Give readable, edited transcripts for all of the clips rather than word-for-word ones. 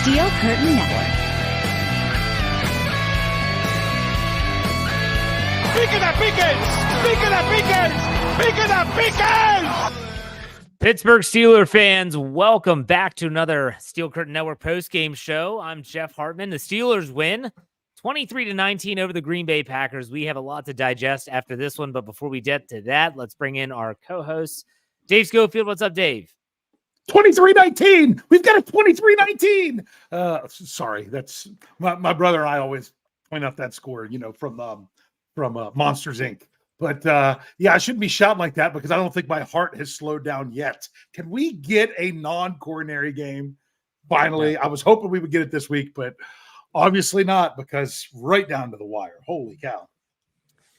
Steel Curtain Network. ¡Pique the Pickens! ¡Pique the Pickens! ¡Pique the Pickens! Pittsburgh Steelers fans, welcome back to another Steel Curtain Network post-game show. I'm Jeff Hartman. The Steelers win 23-19 over the Green Bay Packers. We have a lot to digest after this one, but before we get to that, let's bring in our co-hosts. Dave Schofield, what's up, Dave? 23-19. We've got a 23-19. Sorry, that's my brother and I always point out that score, from Monsters Inc. But I shouldn't be shouting like that because I don't think my heart has slowed down yet. Can we get a non-coronary game? Finally, I was hoping we would get it this week, but obviously not because right down to the wire. Holy cow.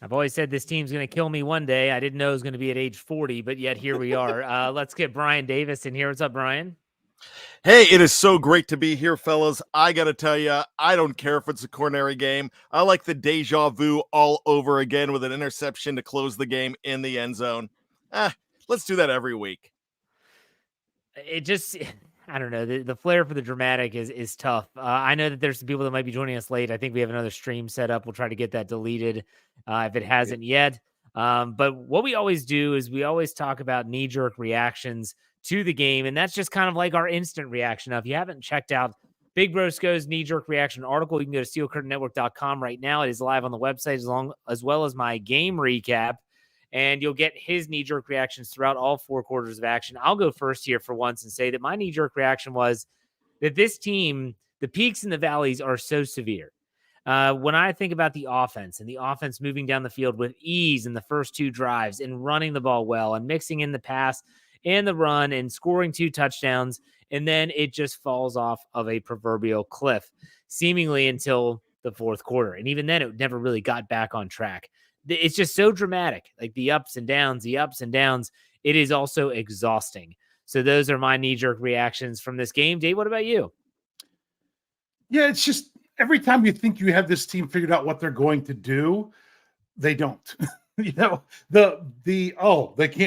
I've always said this team's going to kill me one day. I didn't know it was going to be at age 40, but yet here we are. Let's get Brian Davis in here. What's up, Brian? Hey, it is so great to be here, fellas. I got to tell you, I don't care if it's a coronary game. I like the deja vu all over again with an interception to close the game in the end zone. Let's do that every week. I don't know. The flair for the dramatic is tough. I know that there's some people that might be joining us late. I think we have another stream set up. We'll try to get that deleted if it hasn't yet. But what we always do is we always talk about knee-jerk reactions to the game, and that's just kind of like our instant reaction. Now, if you haven't checked out Big Brosco's knee-jerk reaction article, you can go to steelcurtainnetwork.com right now. It is live on the website as well as my game recap, and you'll get his knee-jerk reactions throughout all four quarters of action. I'll go first here for once and say that my knee-jerk reaction was that this team, the peaks and the valleys are so severe. When I think about the offense and the offense moving down the field with ease in the first two drives and running the ball well and mixing in the pass and the run and scoring 2 touchdowns, and then it just falls off of a proverbial cliff, seemingly until the fourth quarter. And even then, it never really got back on track. It's just so dramatic, like the ups and downs. It is also exhausting. So those are my knee-jerk reactions from this game. Dave, what about you? Yeah, it's just every time you think you have this team figured out what they're going to do, they don't. They can't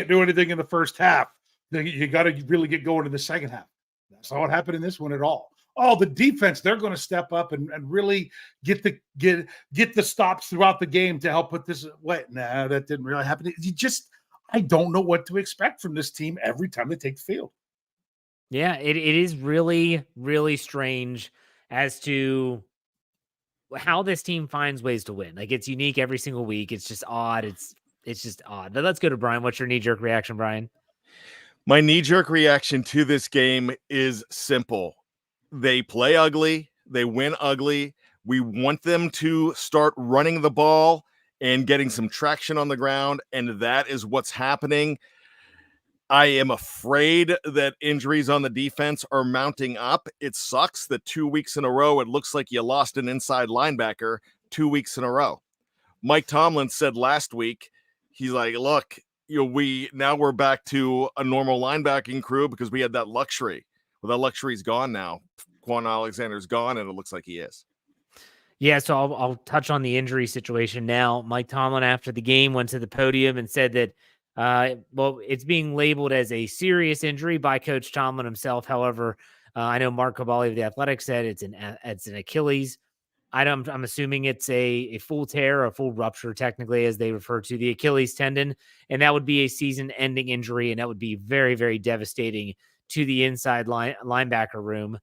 do anything in the first half. You got to really get going in the second half. That's not what happened in this one at all. Oh, the defense, they're going to step up and really get the stops throughout the game to help put this away. Nah, that didn't really happen. I don't know what to expect from this team every time they take the field. Yeah, it is really, really strange as to how this team finds ways to win. Like, it's unique every single week. It's just odd. It's just odd. But let's go to Brian. What's your knee-jerk reaction, Brian? My knee-jerk reaction to this game is simple. They play ugly. They win ugly. We want them to start running the ball and getting some traction on the ground, and that is what's happening. I am afraid that injuries on the defense are mounting up. It sucks that 2 weeks in a row, it looks like you lost an inside linebacker 2 weeks in a row. Mike Tomlin said last week, he's like, look, we're back to a normal linebacking crew because we had that luxury. Well, that luxury's gone now. Quan Alexander's gone, and it looks like he is. Yeah, so I'll touch on the injury situation now. Mike Tomlin, after the game, went to the podium and said that, it's being labeled as a serious injury by Coach Tomlin himself. However, I know Mark Cabali of The Athletic said it's an Achilles. I'm assuming it's a full tear or a full rupture, technically, as they refer to the Achilles tendon, and that would be a season-ending injury, and that would be very, very devastating to the inside linebacker room.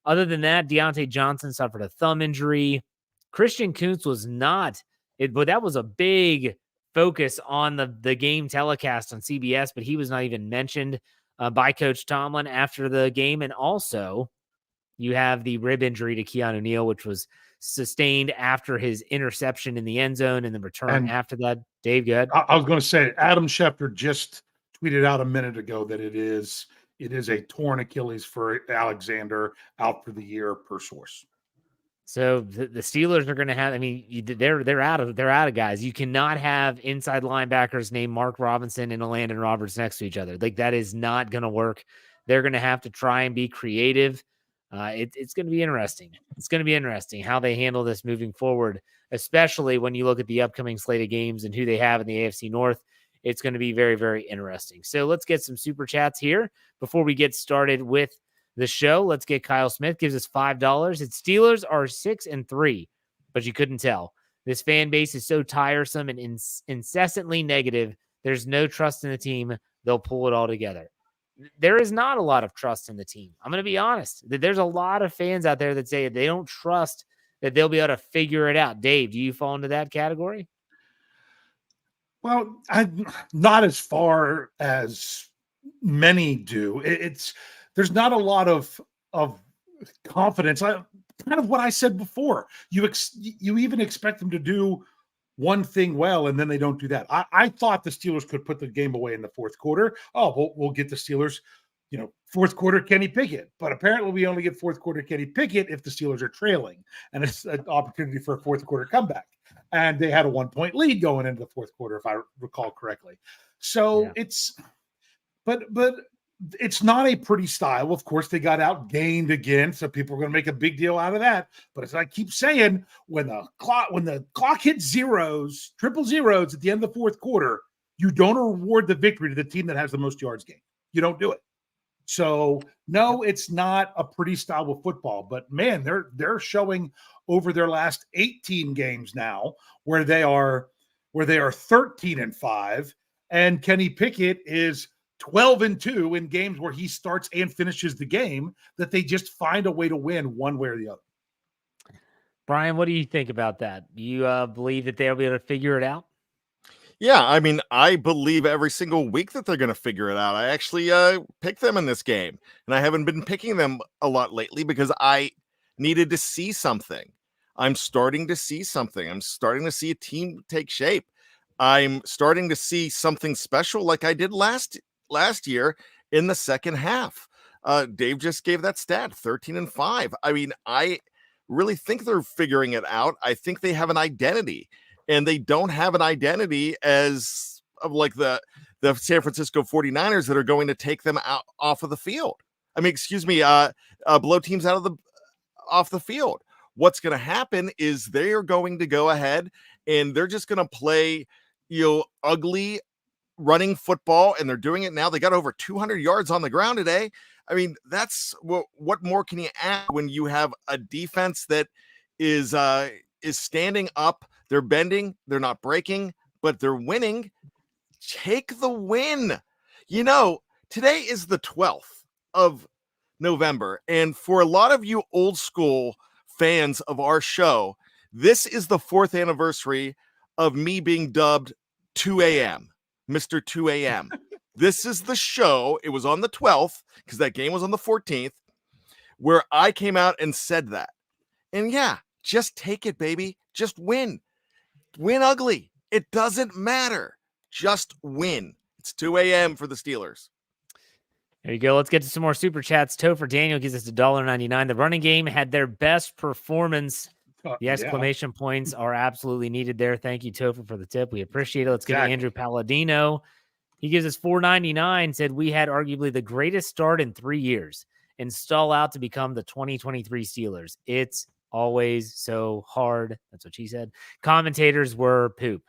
Other than that, Deontay Johnson suffered a thumb injury. Christian Kuntz was not, but that was a big focus on the game telecast on CBS, but he was not even mentioned by Coach Tomlin after the game. And also, you have the rib injury to Keanu Neal, which was sustained after his interception in the end zone and the return after that. Dave, go ahead. I was going to say, Adam Schefter just tweeted out a minute ago that it is a torn Achilles for Alexander, out for the year per source. So the Steelers are going to have, they're out of guys. You cannot have inside linebackers named Mark Robinson and Landon Roberts next to each other. Like, that is not going to work. They're going to have to try and be creative. It's going to be interesting. It's going to be interesting how they handle this moving forward, especially when you look at the upcoming slate of games and who they have in the AFC North. It's going to be very, very interesting. So let's get some super chats here before we get started with The show, Let's Get Kyle Smith, gives us $5. Its Steelers are 6-3, but you couldn't tell. This fan base is so tiresome and incessantly negative. There's no trust in the team. They'll pull it all together. There is not a lot of trust in the team. I'm going to be honest. There's a lot of fans out there that say they don't trust that they'll be able to figure it out. Dave, do you fall into that category? Well, I'm not as far as many do. There's not a lot of confidence. Kind of what I said before. You even expect them to do one thing well, and then they don't do that. I thought the Steelers could put the game away in the fourth quarter. Oh, we'll get the Steelers, fourth quarter Kenny Pickett. But apparently we only get fourth quarter Kenny Pickett if the Steelers are trailing, and it's an opportunity for a fourth quarter comeback. And they had a 1-point lead going into the fourth quarter, if I recall correctly. So but it's not a pretty style. Of course, they got outgained again, so people are going to make a big deal out of that. But as I keep saying, when the clock hits triple zeros at the end of the fourth quarter, you don't award the victory to the team that has the most yards gained. You don't do it. So no, it's not a pretty style of football. But man, they're showing over their last 18 games now where they are 13-5, and Kenny Pickett is 12-2 in games where he starts and finishes the game, that they just find a way to win one way or the other. Brian, what do you think about that? Do you believe that they'll be able to figure it out? Yeah, I mean, I believe every single week that they're going to figure it out. I actually picked them in this game, and I haven't been picking them a lot lately because I needed to see something. I'm starting to see something. I'm starting to see a team take shape. I'm starting to see something special like I did last year in the second half. Dave just gave that stat, 13-5. I mean, I really think they're figuring it out. I think they have an identity, and they don't have an identity as of like the San Francisco 49ers that are going to take them out off of the field. I mean, blow teams off the field. What's going to happen is they are going to go ahead and they're just going to play, ugly running football, and they're doing it now. They got over 200 yards on the ground today. I mean, that's what more can you add when you have a defense that is standing up? They're bending, they're not breaking, but they're winning. Take the win. Today is the 12th of November, and for a lot of you old school fans of our show, this is the 4th anniversary of me being dubbed 2 a.m. Mr. 2 a.m. This is the show. It was on the 12th because that game was on the 14th where I came out and said that. And yeah, just take it, baby. Just win. Win ugly. It doesn't matter. Just win. It's 2 a.m. for the Steelers. There you go. Let's get to some more super chats. Topher Daniel gives us $1.99. The running game had their best performance. The exclamation points are absolutely needed there. Thank you, Topher, for the tip. We appreciate it. Let's get to Andrew Palladino. He gives us $4.99, said we had arguably the greatest start in 3 years and stall out to become the 2023 Steelers. It's always so hard. That's what she said. Commentators were poop.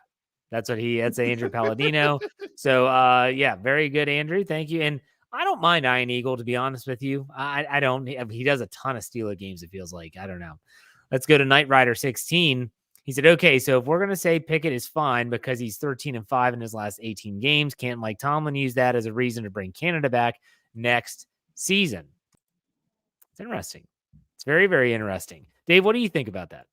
That's Andrew Palladino. So, very good, Andrew. Thank you. And I don't mind Ian Eagle, to be honest with you. I don't. He does a ton of Steeler games, it feels like. I don't know. Let's go to Knight Rider 16. He said, okay, so if we're going to say Pickett is fine because he's 13-5 in his last 18 games, can't Mike Tomlin use that as a reason to bring Canada back next season? It's interesting. It's very, very interesting. Dave, what do you think about that?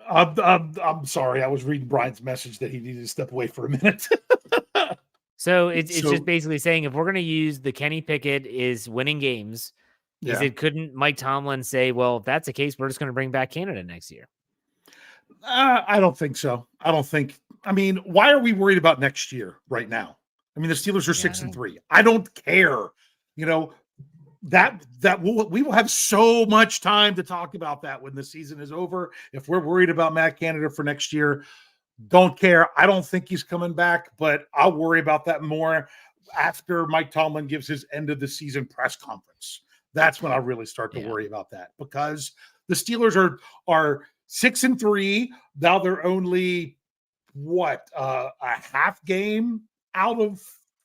I'm sorry. I was reading Brian's message that he needed to step away for a minute. So it's just basically saying if we're going to use the Kenny Pickett is winning games, couldn't Mike Tomlin say, well, if that's the case, we're just going to bring back Canada next year? I don't think so. Why are we worried about next year right now? I mean, the Steelers are 6-3. I don't care. That we will have so much time to talk about that when the season is over. If we're worried about Matt Canada for next year, don't care. I don't think he's coming back, but I'll worry about that more after Mike Tomlin gives his end of the season press conference. That's when I really start to worry about that, because the Steelers are 6-3. Now they're only a half game out of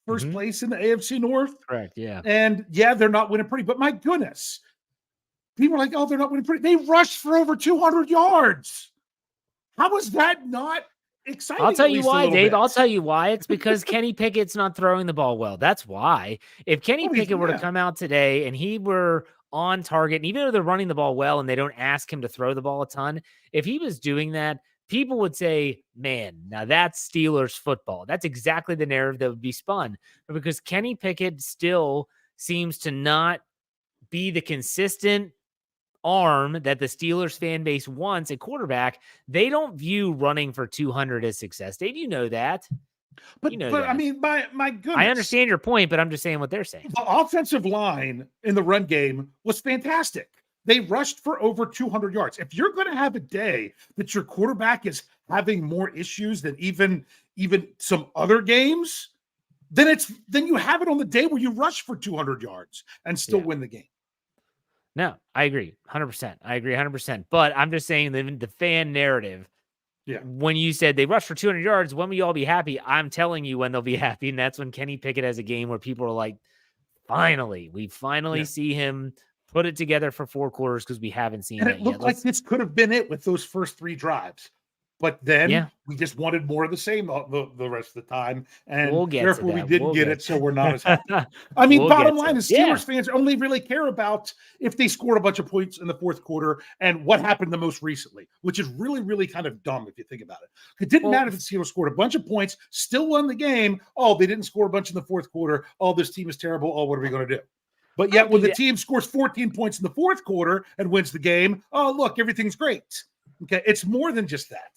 first place in the AFC North. Correct. Yeah. And yeah, they're not winning pretty, but my goodness, people are like, oh, they're not winning pretty. They rushed for over 200 yards. How is that not exciting? I'll tell you why, Dave. Bit? I'll tell you why. It's because Kenny Pickett's not throwing the ball well. That's why. If Kenny Pickett were to come out today and he were on target, and even though they're running the ball well and they don't ask him to throw the ball a ton, if he was doing that, people would say, man, now that's Steelers football. That's exactly the narrative that would be spun. But because Kenny Pickett still seems to not be the consistent arm that the Steelers fan base wants at quarterback, they don't view running for 200 as success. Dave, you know that. But, you know but that. I mean, my goodness. I understand your point, but I'm just saying what they're saying. The offensive line in the run game was fantastic. They rushed for over 200 yards. If you're going to have a day that your quarterback is having more issues than even some other games, then you have it on the day where you rush for 200 yards and still win the game. No, I agree 100%. I agree 100%. But I'm just saying the fan narrative. Yeah. When you said they rushed for 200 yards, when will you all be happy? I'm telling you when they'll be happy. And that's when Kenny Pickett has a game where people are like, we finally see him put it together for 4 quarters because we haven't seen and it it looked yet. like this could have been it with those first 3 drives. But then we just wanted more of the same the rest of the time. And therefore we didn't get it, so we're not as happy. I mean, bottom line is Steelers fans only really care about if they scored a bunch of points in the fourth quarter and what happened the most recently, which is really, really kind of dumb if you think about it. It didn't matter if the Steelers scored a bunch of points, still won the game. Oh, they didn't score a bunch in the fourth quarter. Oh, this team is terrible. Oh, what are we going to do? But yet when the team scores 14 points in the fourth quarter and wins the game, oh, look, everything's great. Okay, it's more than just that.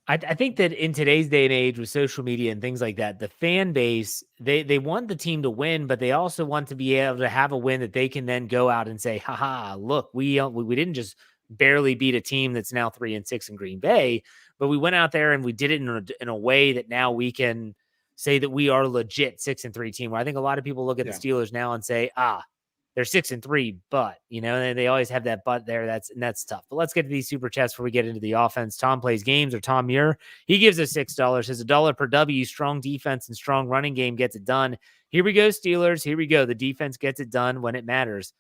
I think that in today's day and age with social media and things like that, the fan base, they want the team to win, but they also want to be able to have a win that they can then go out and say, haha, look, we didn't just barely beat a team that's now 3-6 in Green Bay, but we went out there and we did it in a way that now we can say that we are legit 6-3 team, where I think a lot of people look at the Steelers now and say, they're 6-3, but they always have that but there. That's tough. But let's get to these super chats before we get into the offense. Tom Plays Games, or Tom Muir. He gives us $6. Says $1 per W. Strong defense and strong running game gets it done. Here we go, Steelers. Here we go. The defense gets it done when it matters.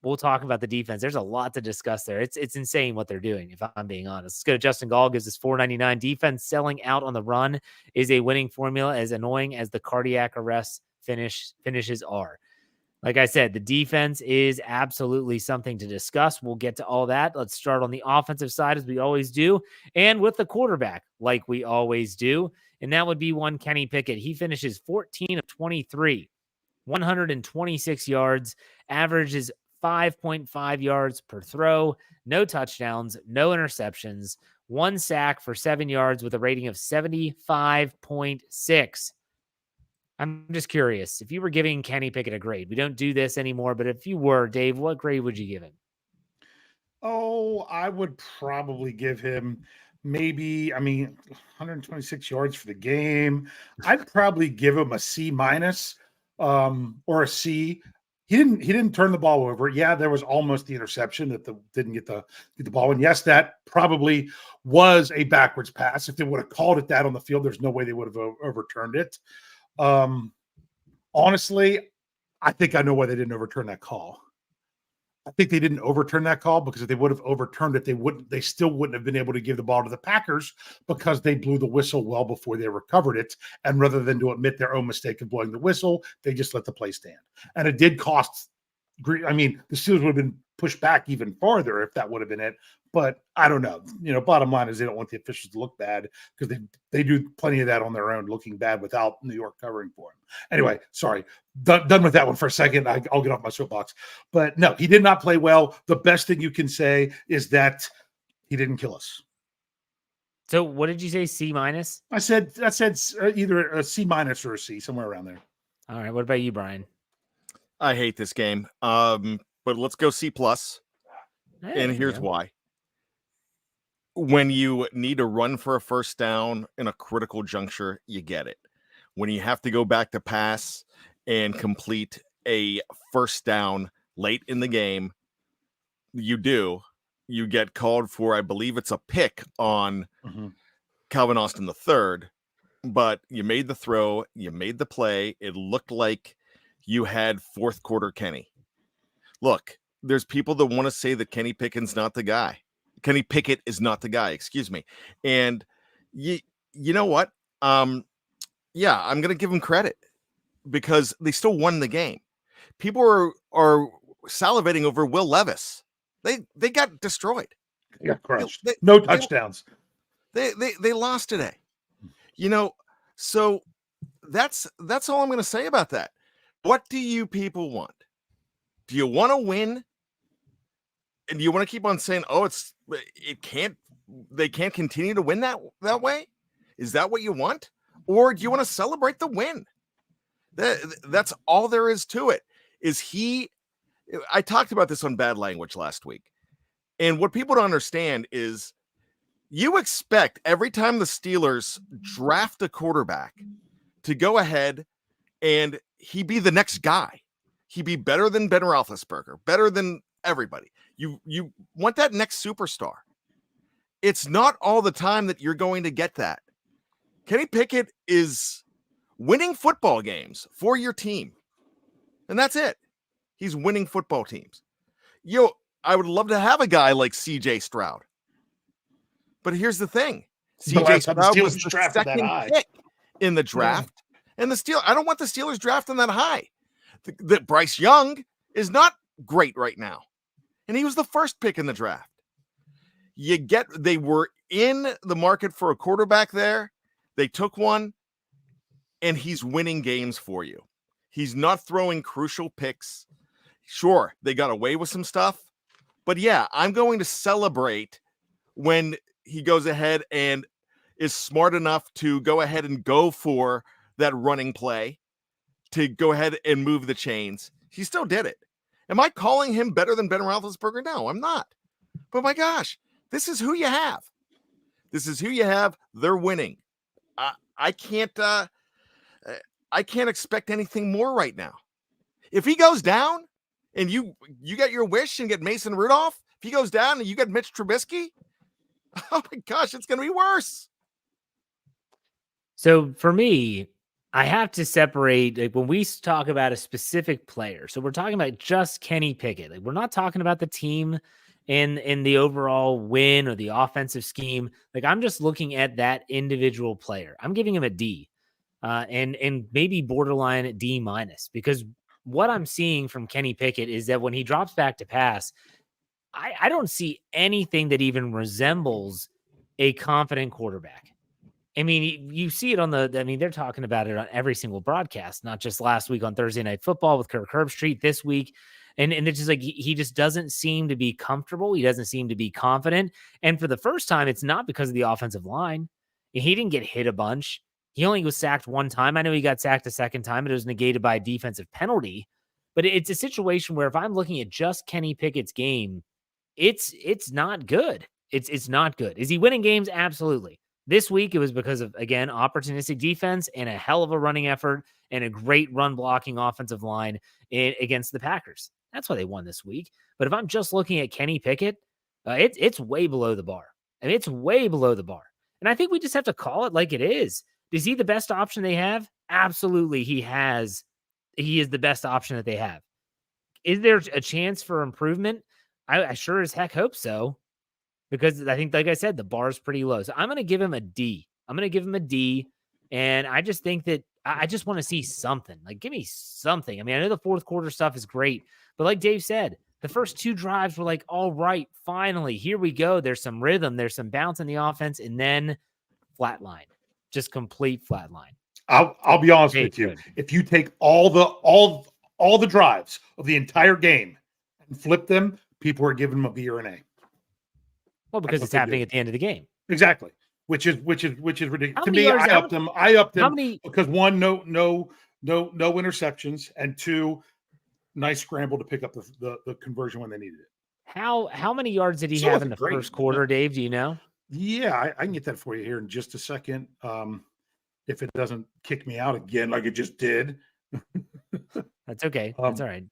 We'll talk about the defense. There's a lot to discuss there. It's insane what they're doing, if I'm being honest. Let's go to Justin Gall. Gives us $4.99. Defense selling out on the run is a winning formula, as annoying as the cardiac arrest finishes are. Like I said, the defense is absolutely something to discuss. We'll get to all that. Let's start on the offensive side, as we always do, and with the quarterback, like we always do. And that would be one Kenny Pickett. He finishes 14 of 23, 126 yards, averages 5.5 yards per throw, no touchdowns, no interceptions, 1 sack for 7 yards with a rating of 75.6. I'm just curious, if you were giving Kenny Pickett a grade, we don't do this anymore, but if you were, Dave, what grade would you give him? Oh, I would probably give him 126 yards for the game. I'd probably give him a C- or a C. He didn't turn the ball over. Yeah, there was almost the interception that didn't get the ball. And yes, that probably was a backwards pass. If they would have called it that on the field, there's no way they would have overturned it. Honestly, I think I know why they didn't overturn that call. I think they didn't overturn that call because if they would have overturned it, they still wouldn't have been able to give the ball to the Packers because they blew the whistle well before they recovered it. And rather than to admit their own mistake of blowing the whistle, they just let the play stand. And it did cost. The Steelers would have been pushed back even farther if that would have been it. But I don't know. Bottom line is they don't want the officials to look bad because they do plenty of that on their own, looking bad without New York covering for them. Anyway, sorry. Done with that one for a second. I'll get off my soapbox. But no, he did not play well. The best thing you can say is that he didn't kill us. So what did you say, C-? I said either a C- or a C, somewhere around there. All right. What about you, Brian? I hate this game. But let's go C+. And here's why. When you need to run for a first down in a critical juncture, you get it. When you have to go back to pass and complete a first down late in the game, you get called for, I believe it's a pick on Calvin Austin III. but you made the throw, you made the play. It looked like you had fourth quarter Kenny. Look, there's people that want to say that Kenny Pickett's not the guy. Kenny Pickett is not the guy, excuse me. And you know what? Yeah, I'm going to give him credit because they still won the game. People are salivating over Will Levis. They got destroyed. They got crushed. No touchdowns. They lost today. So that's all I'm going to say about that. What do you people want? Do you want to win? And do you want to keep on saying, "Oh, they can't continue to win that way"? Is that what you want? Or do you want to celebrate the win? That's all there is to it. I talked about this on Bad Language last week. And what people don't understand is you expect every time the Steelers draft a quarterback to go ahead and he be the next guy. He be better than Ben Roethlisberger, better than everybody. You want that next superstar. It's not all the time that you're going to get that. Kenny Pickett is winning football games for your team. And that's it. He's winning football teams. I would love to have a guy like CJ Stroud. But here's the thing. CJ Stroud was the second pick in the draft. Yeah. And I don't want the Steelers drafting that high. The Bryce Young is not great right now. And he was the first pick in the draft. They were in the market for a quarterback there. They took one, and he's winning games for you. He's not throwing crucial picks. Sure, they got away with some stuff. But yeah, I'm going to celebrate when he goes ahead and is smart enough to go ahead and go for that running play, to go ahead and move the chains. He still did it. Am I calling him better than Ben Roethlisberger? No, I'm not. But my gosh, this is who you have. This is who you have. They're winning. I can't expect anything more right now. If he goes down and you get your wish and get Mason Rudolph, if he goes down and you get Mitch Trubisky, oh my gosh, it's going to be worse. So for me, I have to separate, like, when we talk about a specific player. So we're talking about just Kenny Pickett. Like, we're not talking about the team in the overall win or the offensive scheme. Like, I'm just looking at that individual player. I'm giving him a D, and maybe borderline at D minus, because what I'm seeing from Kenny Pickett is that when he drops back to pass, I don't see anything that even resembles a confident quarterback. I mean, you see it they're talking about it on every single broadcast, not just last week on Thursday Night Football with Kirk Herbstreit, this week. And it's just like, he just doesn't seem to be comfortable. He doesn't seem to be confident. And for the first time, it's not because of the offensive line. He didn't get hit a bunch. He only was sacked one time. I know he got sacked a second time, but it was negated by a defensive penalty. But it's a situation where if I'm looking at just Kenny Pickett's game, it's not good. It's not good. Is he winning games? Absolutely. This week, it was because of, again, opportunistic defense and a hell of a running effort and a great run blocking offensive line against the Packers. That's why they won this week. But if I'm just looking at Kenny Pickett, it's way below the bar. I mean, it's way below the bar. And I think we just have to call it like it is. Is he the best option they have? Absolutely, he is the best option that they have. Is there a chance for improvement? I sure as heck hope so. Because I think, like I said, the bar is pretty low. So I'm going to give him a D. And I just think that I just want to see something. Like, give me something. I mean, I know the fourth quarter stuff is great. But like Dave said, the first two drives were like, all right, finally, here we go. There's some rhythm. There's some bounce in the offense. And then flatline. Just complete flatline. I'll be honest with you. If you take all the drives of the entire game and flip them, people are giving them a B or an A. Well, because it's happening at the end of the game. Exactly. Which is ridiculous. To me, I upped them because one, no interceptions, and two, nice scramble to pick up the conversion when they needed it. How many yards did he have in the first quarter, Dave? Do you know? Yeah, I can get that for you here in just a second. If it doesn't kick me out again like it just did. That's okay. That's all right.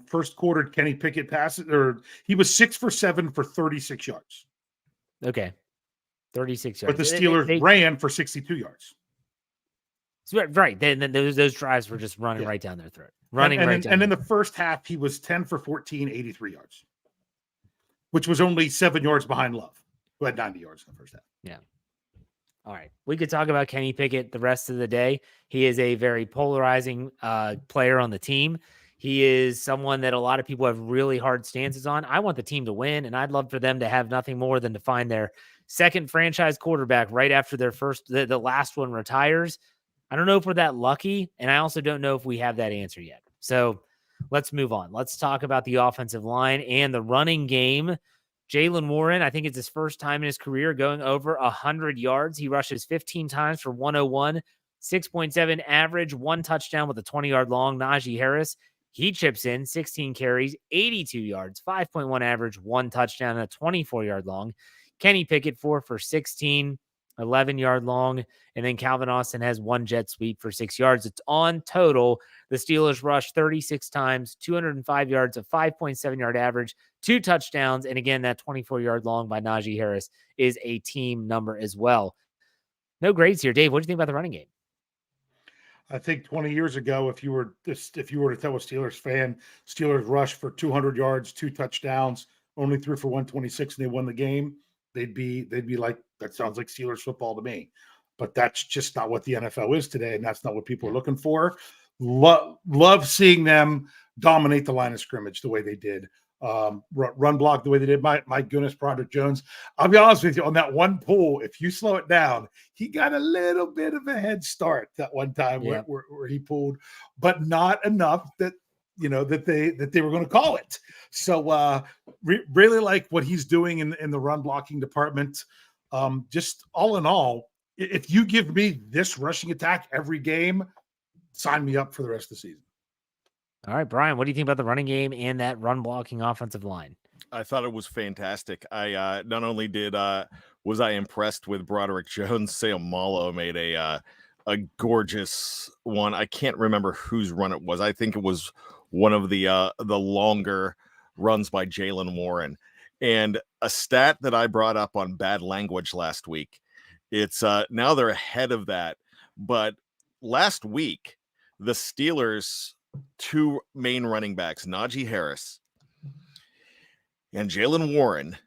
First quarter, Kenny Pickett passes, or he was 6 for 7 for 36 yards. Okay. 36 yards. But the Steelers ran for 62 yards. So, right. Then those drives were just running right down their throat. And in the first half, he was 10 for 14, 83 yards, which was only 7 yards behind Love, who had 90 yards in the first half. Yeah. All right. We could talk about Kenny Pickett the rest of the day. He is a very polarizing player on the team. He is someone that a lot of people have really hard stances on. I want the team to win, and I'd love for them to have nothing more than to find their second franchise quarterback right after their first, the last one retires. I don't know if we're that lucky, and I also don't know if we have that answer yet. So let's move on. Let's talk about the offensive line and the running game. Jaylen Warren, I think it's his first time in his career going over 100 yards. He rushes 15 times for 101, 6.7 average, 1 touchdown with a 20-yard long. Najee Harris, he chips in 16 carries, 82 yards, 5.1 average, 1 touchdown, and a 24-yard long. Kenny Pickett, 4 for 16, 11-yard long. And then Calvin Austin has 1 jet sweep for 6 yards. It's on total. The Steelers rushed 36 times, 205 yards, a 5.7-yard average, 2 touchdowns. And again, that 24-yard long by Najee Harris is a team number as well. No grades here. Dave, what do you think about the running game? I think 20 years ago, if you were to tell a Steelers fan, Steelers rushed for 200 yards, 2 touchdowns, only threw for 126, and they won the game, they'd be like, that sounds like Steelers football to me. But that's just not what the NFL is today, and that's not what people are looking for. Love seeing them dominate the line of scrimmage the way they did. Run block the way they did. My goodness, Broderick Jones. I'll be honest with you, on that one pull, if you slow it down, he got a little bit of a head start that one time where he pulled, but not enough that they were going to call it. So really like what he's doing in the run blocking department. Just all in all, if you give me this rushing attack every game, sign me up for the rest of the season. All right, Brian, what do you think about the running game and that run blocking offensive line? I thought it was fantastic. I not only was I impressed with Broderick Jones, Sam Mallow made a gorgeous one. I can't remember whose run it was. I think it was one of the longer runs by Jaylen Warren. And a stat that I brought up on bad language last week, it's now they're ahead of that. But last week, the Steelers' 2 main running backs, Najee Harris and Jaylen Warren,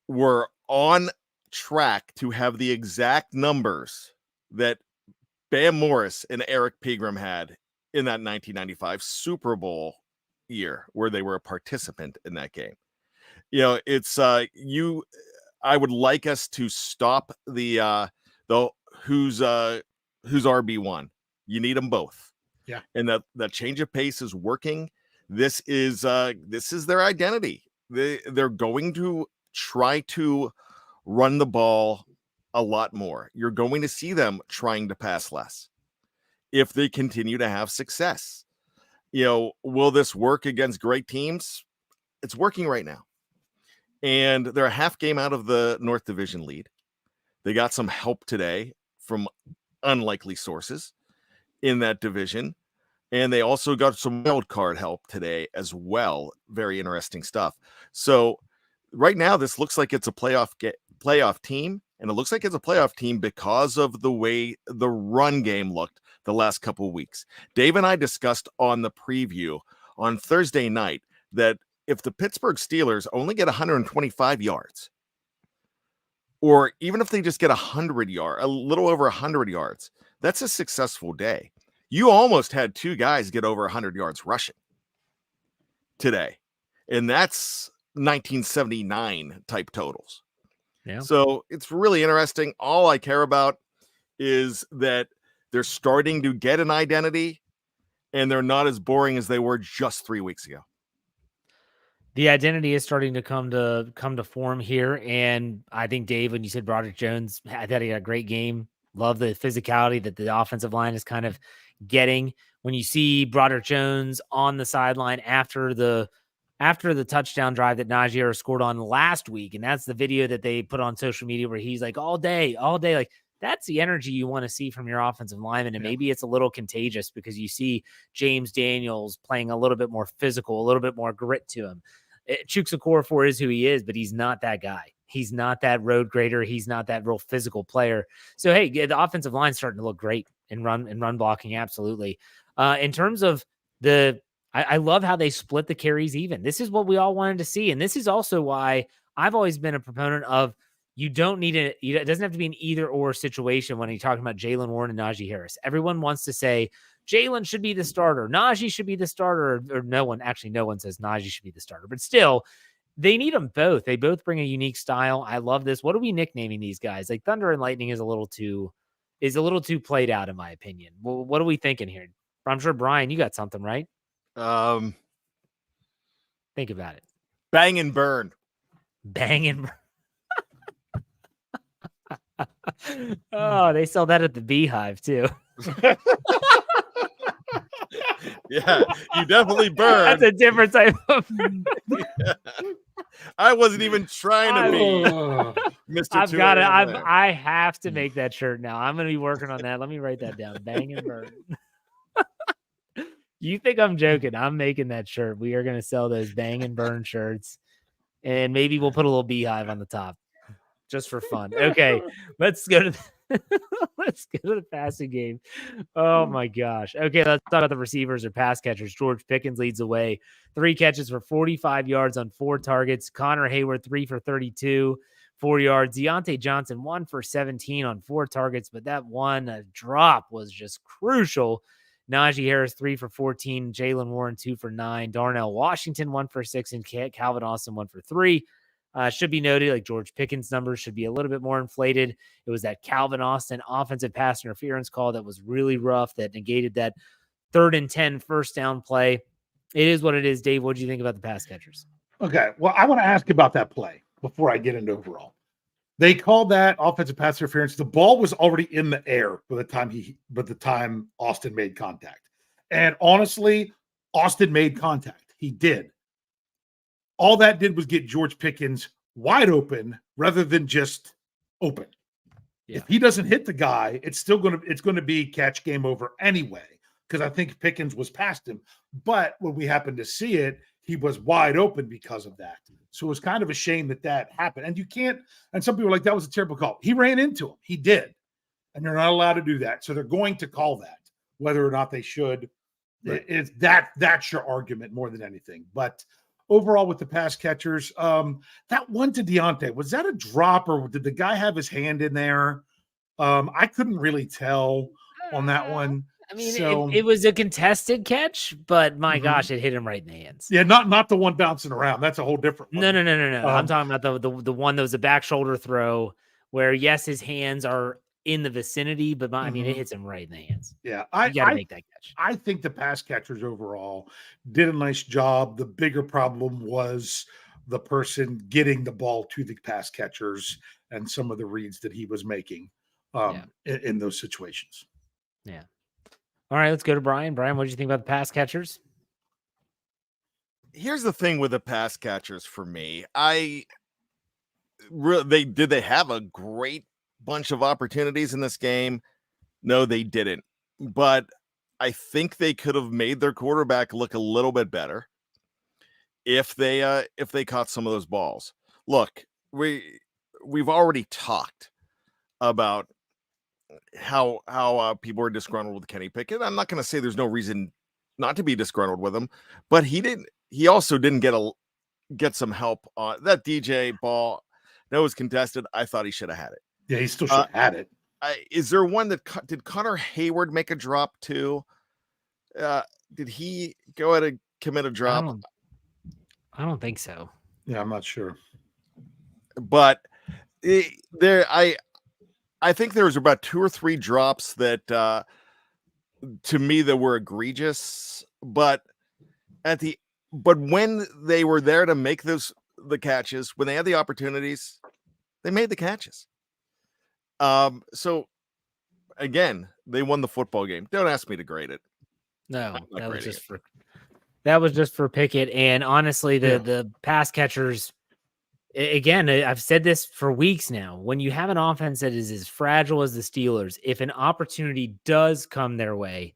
were on track to have the exact numbers that Bam Morris and Eric Pegram had in that 1995 Super Bowl year, where they were a participant in that game. It's I would like us to stop the who's RB1. You need them both. Yeah. And that change of pace is working. This is their identity. They're going to try to run the ball a lot more. You're going to see them trying to pass less if they continue to have success. Will this work against great teams? It's working right now. And they're a half game out of the North Division lead. They got some help today from unlikely sources in that division. And they also got some wild card help today as well. Very interesting stuff. So right now, this looks like it's a playoff team. And it looks like it's a playoff team because of the way the run game looked the last couple of weeks. Dave and I discussed on the preview on Thursday night that if the Pittsburgh Steelers only get 125 yards, or even if they just get 100 yards, a little over 100 yards, that's a successful day. You almost had 2 guys get over 100 yards rushing today. And that's 1979 type totals. Yeah. So it's really interesting. All I care about is that they're starting to get an identity and they're not as boring as they were just 3 weeks ago. The identity is starting to come to form here. And I think, Dave, when you said Broderick Jones, I thought he had a great game. Love the physicality that the offensive line is kind of getting. When you see Broderick Jones on the sideline after the touchdown drive that Najee Harris scored on last week, and that's the video that they put on social media where he's like, all day, like that's the energy you want to see from your offensive lineman. And maybe it's a little contagious because you see James Daniels playing a little bit more physical, a little bit more grit to him. Chuks Okorafor is who he is, but he's not that guy. He's not that road grader. He's not that real physical player. So, hey, the offensive line's starting to look great. and run blocking. Absolutely. In terms of I love how they split the carries even. This is what we all wanted to see. And this is also why I've always been a proponent of you don't need it doesn't have to be an either or situation when you're talking about Jaylen Warren and Najee Harris. Everyone wants to say Jaylen should be the starter, Najee should be the starter, or no one says Najee should be the starter, but still they need them both. They both bring a unique style. I love this. What are we nicknaming these guys? Like Thunder and Lightning is a little too played out in my opinion. Well, what are we thinking here? I'm sure Brian, you got something, right? Think about it. Bang and burn. Bang and burn. Oh, they sell that at the Beehive too. Yeah, you definitely burn. That's a different type of. Yeah. I wasn't even trying to be Mr. I've got it. I have to make that shirt now. I'm going to be working on that. Let me write that down. Bang and burn. You think I'm joking? I'm making that shirt. We are going to sell those bang and burn shirts, and maybe we'll put a little beehive on the top just for fun. Okay, let's go to the passing game. Oh my gosh. Okay, let's talk about the receivers or pass catchers. George Pickens leads the way. 3 catches for 45 yards on 4 targets. Connor Hayward 3 for 32, 4 yards. Deontay Johnson 1 for 17 on 4 targets, but that one drop was just crucial. Najee Harris 3 for 14, Jaylen Warren 2 for 9, Darnell Washington 1 for 6, and Calvin Austin 1 for 3. Should be noted, like George Pickens' numbers should be a little bit more inflated. It was that Calvin Austin offensive pass interference call that was really rough that negated that 3rd and 10 first down play. It is what it is. Dave, what do you think about the pass catchers? Okay, well, I want to ask about that play before I get into overall. They called that offensive pass interference. The ball was already in the air by the time Austin made contact. And honestly, Austin made contact. He did. All that did was get George Pickens wide open rather than just open. Yeah. If he doesn't hit the guy, it's going to be catch game over anyway, because I think Pickens was past him. But when we happened to see it, he was wide open because of that. So it was kind of a shame that happened. And you can't, and some people are like, that was a terrible call. He ran into him. He did. And they're not allowed to do that. So they're going to call that, whether or not they should. Right. That's your argument more than anything. But overall with the pass catchers, that one to Deontay, was that a drop or did the guy have his hand in there? I couldn't really tell on that one. I mean, it was a contested catch, but my gosh, it hit him right in the hands. Yeah, not the one bouncing around. That's a whole different one. No. I'm talking about the one that was a back shoulder throw where, yes, his hands are in the vicinity, but I mean, it hits him right in the hands. Yeah, you got to make that catch. I think the pass catchers overall did a nice job. The bigger problem was the person getting the ball to the pass catchers and some of the reads that he was making in those situations. Yeah. All right, let's go to Brian. Brian, what did you think about the pass catchers? Here's the thing with the pass catchers for me. They have a great bunch of opportunities in this game? No, they didn't. But I think they could have made their quarterback look a little bit better if they caught some of those balls. Look, we've already talked about how people are disgruntled with Kenny Pickett. I'm not going to say there's no reason not to be disgruntled with him, but he also didn't get some help on that DJ ball. That was contested. I thought he should have had it. Yeah, he still should have had it. Is there one that did Connor Hayward make a drop too? Did he go ahead and commit a drop? I don't think so. Yeah, I'm not sure. But I think there was about 2 or 3 drops that to me that were egregious. But when they were there to make the catches, when they had the opportunities, they made the catches. So again, they won the football game. Don't ask me to grade it. No, that was just for Pickett. And honestly, the pass catchers, again, I've said this for weeks now. When you have an offense that is as fragile as the Steelers, if an opportunity does come their way,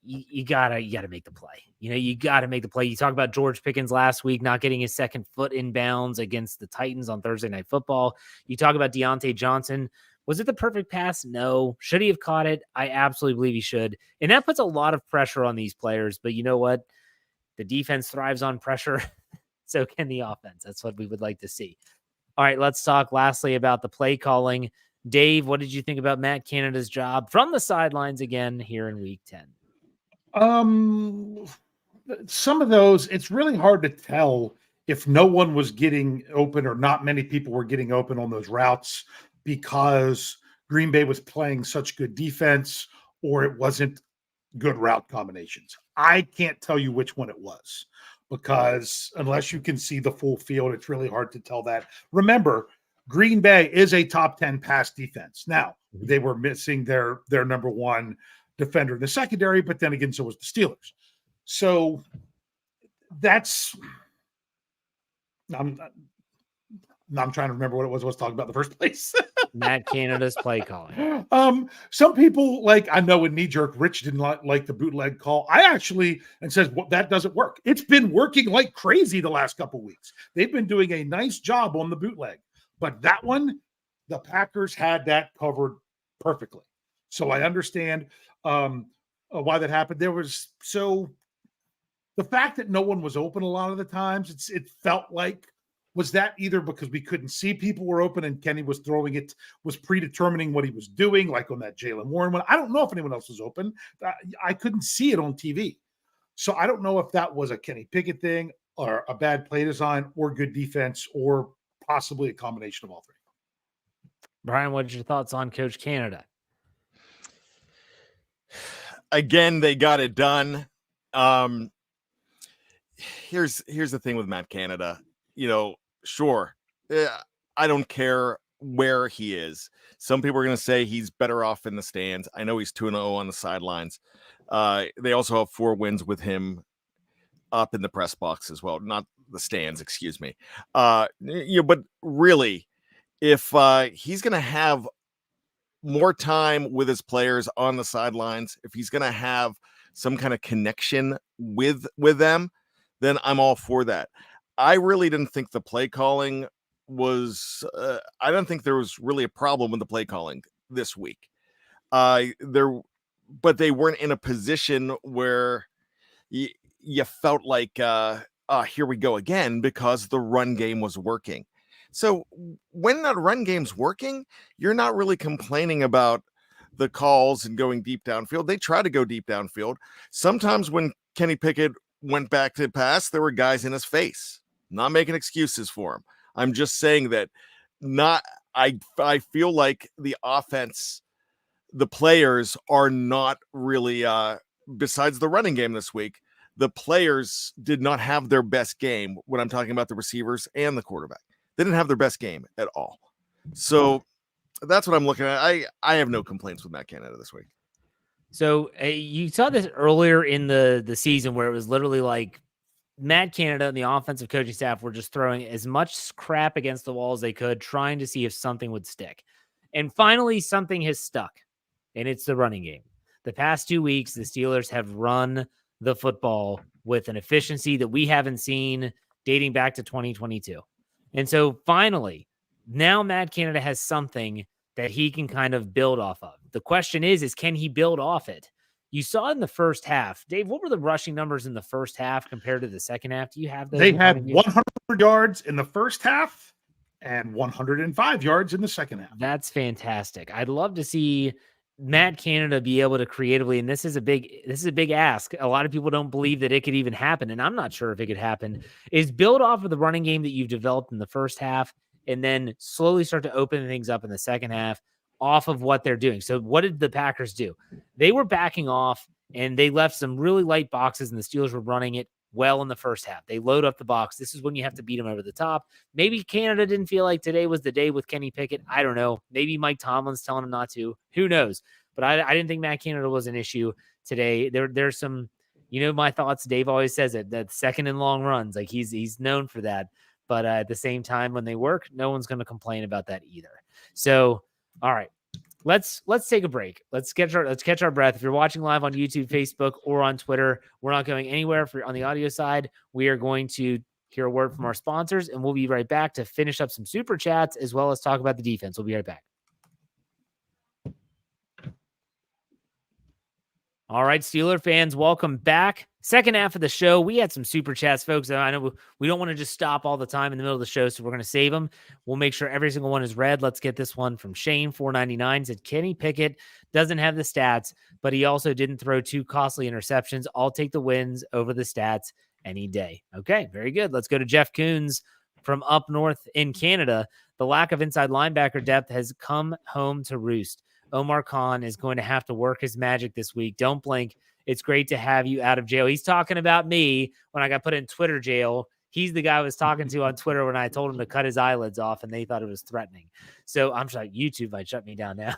you gotta make the play. You gotta make the play. You talk about George Pickens last week not getting his second foot in bounds against the Titans on Thursday Night Football. You talk about Deontay Johnson Was it the perfect pass? No. Should he have caught it? I absolutely believe he should. And that puts a lot of pressure on these players. But you know what? The defense thrives on pressure. So can the offense. That's what we would like to see. All right, let's talk lastly about the play calling. Dave, what did you think about Matt Canada's job from the sidelines again here in week 10? Some of those, it's really hard to tell if no one was getting open or not many people were getting open on those routes because Green Bay was playing such good defense or it wasn't good route combinations. I can't tell you which one it was because unless you can see the full field, it's really hard to tell that. Remember, Green Bay is a top 10 pass defense. Now, they were missing their number one defender in the secondary, but then again, so was the Steelers. So that's I'm trying to remember what it was I was talking about in the first place. Matt Canada's play calling. Some people I know in knee jerk, Rich didn't like the bootleg call. I actually and says well, that doesn't work. It's been working like crazy the last couple of weeks. They've been doing a nice job on the bootleg, but that one, the Packers had that covered perfectly. So I understand why that happened. The fact that no one was open a lot of the times, it felt like, was that either because we couldn't see people were open and Kenny was throwing it, was predetermining what he was doing, like on that Jalen Warren one. I don't know if anyone else was open. I couldn't see it on TV. So I don't know if that was a Kenny Pickett thing or a bad play design or good defense or possibly a combination of all three. Brian, what are your thoughts on Coach Canada? Again, they got it done. Here's the thing with Matt Canada. Sure, I don't care where he is. Some people are going to say he's better off in the stands. I know he's 2-0 on the sidelines. They also have 4 wins with him up in the press box as well. Not the stands, excuse me. But really, if he's going to have more time with his players on the sidelines, if he's going to have some kind of connection with them, then I'm all for that. I really didn't think the play calling was I don't think there was really a problem with the play calling this week. But they weren't in a position where you felt like here we go again because the run game was working. So when that run game's working, you're not really complaining about the calls and going deep downfield. They try to go deep downfield. Sometimes when Kenny Pickett went back to pass, there were guys in his face. Not making excuses for him. I'm just saying that I feel like the offense, the players are not really, besides the running game this week, the players did not have their best game when I'm talking about the receivers and the quarterback. They didn't have their best game at all. So that's what I'm looking at. I have no complaints with Matt Canada this week. So you saw this earlier in the season where it was literally like Matt Canada and the offensive coaching staff were just throwing as much crap against the wall as they could, trying to see if something would stick. And finally, something has stuck, and it's the running game. The past 2 weeks, the Steelers have run the football with an efficiency that we haven't seen dating back to 2022. And so finally, now Matt Canada has something that he can kind of build off of. The question is can he build off it? You saw in the first half, Dave, what were the rushing numbers in the first half compared to the second half? Do you have those? They had 100 yards in the first half and 105 yards in the second half. That's fantastic. I'd love to see Matt Canada be able to creatively, and this is a big ask. A lot of people don't believe that it could even happen, and I'm not sure if it could happen, is build off of the running game that you've developed in the first half and then slowly start to open things up in the second half off of what they're doing. So what did the Packers do? They were backing off and they left some really light boxes and the Steelers were running it well in the first half. They load up the box. This is when you have to beat them over the top. Maybe Canada didn't feel like today was the day with Kenny Pickett. I don't know. Maybe Mike Tomlin's telling him not to. Who knows? But I didn't think Matt Canada was an issue today. There's some, my thoughts. Dave always says it, that second and long runs, like he's known for that. But at the same time, when they work, no one's going to complain about that either. So, all right, let's take a break. Let's catch our breath. If you're watching live on YouTube, Facebook, or on Twitter, we're not going anywhere. On the audio side, we are going to hear a word from our sponsors, and we'll be right back to finish up some super chats as well as talk about the defense. We'll be right back. All right, Steeler fans, welcome back. Second half of the show, we had some super chats, folks. I know we don't want to just stop all the time in the middle of the show, so we're going to save them. We'll make sure every single one is read. Let's get this one from Shane, 499, said Kenny Pickett doesn't have the stats, but he also didn't throw 2 costly interceptions. I'll take the wins over the stats any day. Okay, very good. Let's go to Jeff Coons from up north in Canada. The lack of inside linebacker depth has come home to roost. Omar Khan is going to have to work his magic this week. Don't blink. It's great to have you out of jail. He's talking about me when I got put in Twitter jail. He's the guy I was talking to on Twitter when I told him to cut his eyelids off, and they thought it was threatening. So I'm sorry, YouTube might shut me down now.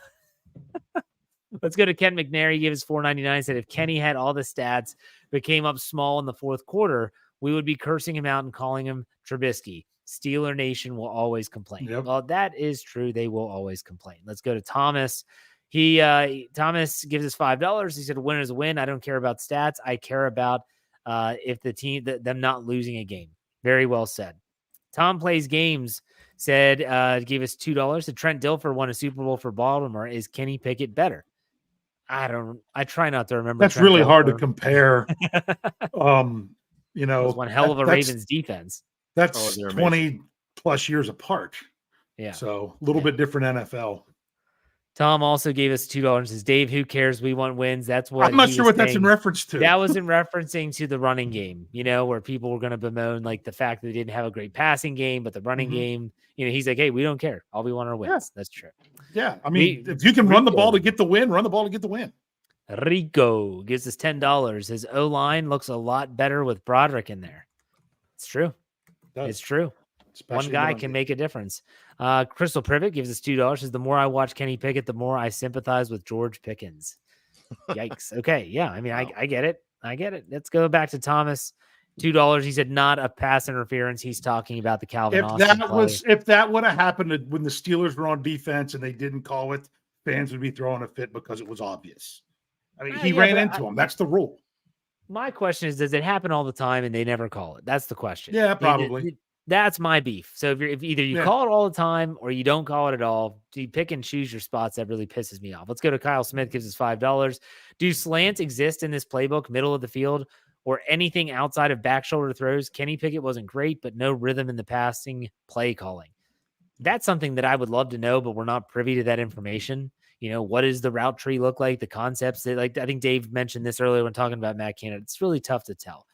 Let's go to Ken McNary. He gave us $4.99. Said if Kenny had all the stats but came up small in the fourth quarter, we would be cursing him out and calling him Trubisky. Steeler Nation will always complain. Yep. Well, that is true. They will always complain. Let's go to Thomas. Thomas gives us $5. He said, a win is a win. I don't care about stats. I care about if the team, them not losing a game. Very well said. Tom Plays Games said, gave us $2. Said Trent Dilfer won a Super Bowl for Baltimore. Is Kenny Pickett better? I try not to remember. That's Trent really Dilfer. hard to compare. It was one hell of a Ravens defense. That's 20 plus years apart. Yeah. So a little bit different NFL. Tom also gave us $2. Says, Dave, who cares? We want wins. That's what I'm not sure what that's in reference to. That was in referencing to the running game, where people were going to bemoan like the fact that they didn't have a great passing game, but the running game, he's like, hey, we don't care. All we want are wins. Yeah. That's true. Yeah. I mean, if you can run the ball to get the win, run the ball to get the win. Rico gives us $10. His O-line looks a lot better with Broderick in there. It's true. It's true. Especially one guy can make a difference. Crystal Privet gives us $2. Says the more I watch Kenny Pickett, the more I sympathize with George Pickens. Yikes. Okay. Yeah. I mean, wow. I get it. Let's go back to Thomas. $2. He said not a pass interference. He's talking about the Calvin Austin play. If that would have happened when the Steelers were on defense and they didn't call it, fans would be throwing a fit because it was obvious. I mean, he ran into him. That's the rule. My question is, does it happen all the time and they never call it? That's the question. Yeah, probably. That's my beef. So if either you call it all the time or you don't call it at all, you pick and choose your spots. That really pisses me off. Let's go to Kyle Smith. Gives us $5. Do slants exist in this playbook, middle of the field, or anything outside of back shoulder throws? Kenny Pickett wasn't great, but no rhythm in the passing play calling. That's something that I would love to know, but we're not privy to that information. What does the route tree look like? The concepts that, I think Dave mentioned this earlier when talking about Matt Canada. It's really tough to tell.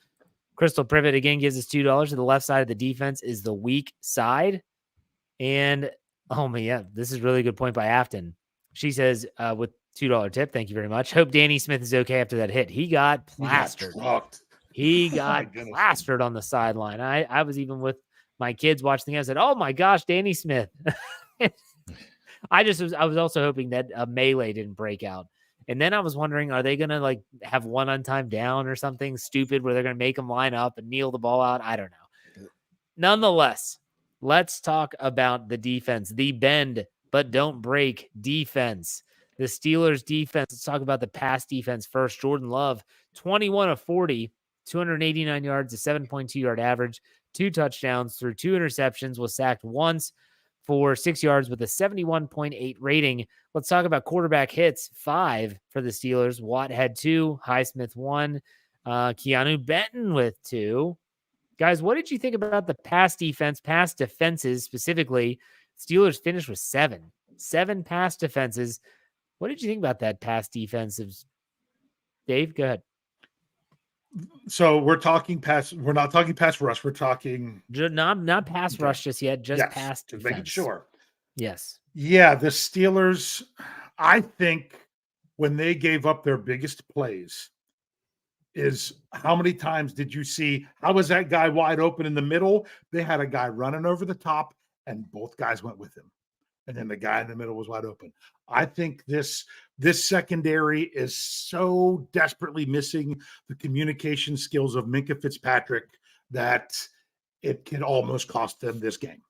Crystal Privet again gives us $2. To the left side of the defense is the weak side. And this is a really good point by Afton. She says, with $2 tip, thank you very much. Hope Danny Smith is okay after that hit. He got plastered. He got plastered on the sideline. I was even with my kids watching the game. I said, oh my gosh, Danny Smith. I was also hoping that a melee didn't break out. And then I was wondering, are they going to have one on-time down or something stupid where they're going to make them line up and kneel the ball out? I don't know. Nonetheless, let's talk about the defense, the bend, but don't break defense. The Steelers defense. Let's talk about the pass defense first. Jordan Love, 21 of 40, 289 yards, a 7.2 yard average, 2 touchdowns through 2 interceptions, was sacked once for 6 yards with a 71.8 rating. Let's talk about quarterback hits. 5 for the Steelers. Watt had 2, Highsmith 1, Keanu Benton with 2. Guys, what did you think about the pass defenses specifically? Steelers finished with 7 pass defenses. What did you think about that pass defensives? Dave, go ahead. So we're talking pass. We're not talking pass rush. We're talking not pass rush just yet. Just pass defense. Just making sure. Yes. Yeah, the Steelers. I think when they gave up their biggest plays, is how many times did you see? How was that guy wide open in the middle? They had a guy running over the top, and both guys went with him, and then the guy in the middle was wide open. I think this secondary is so desperately missing the communication skills of Minkah Fitzpatrick that it can almost cost them this game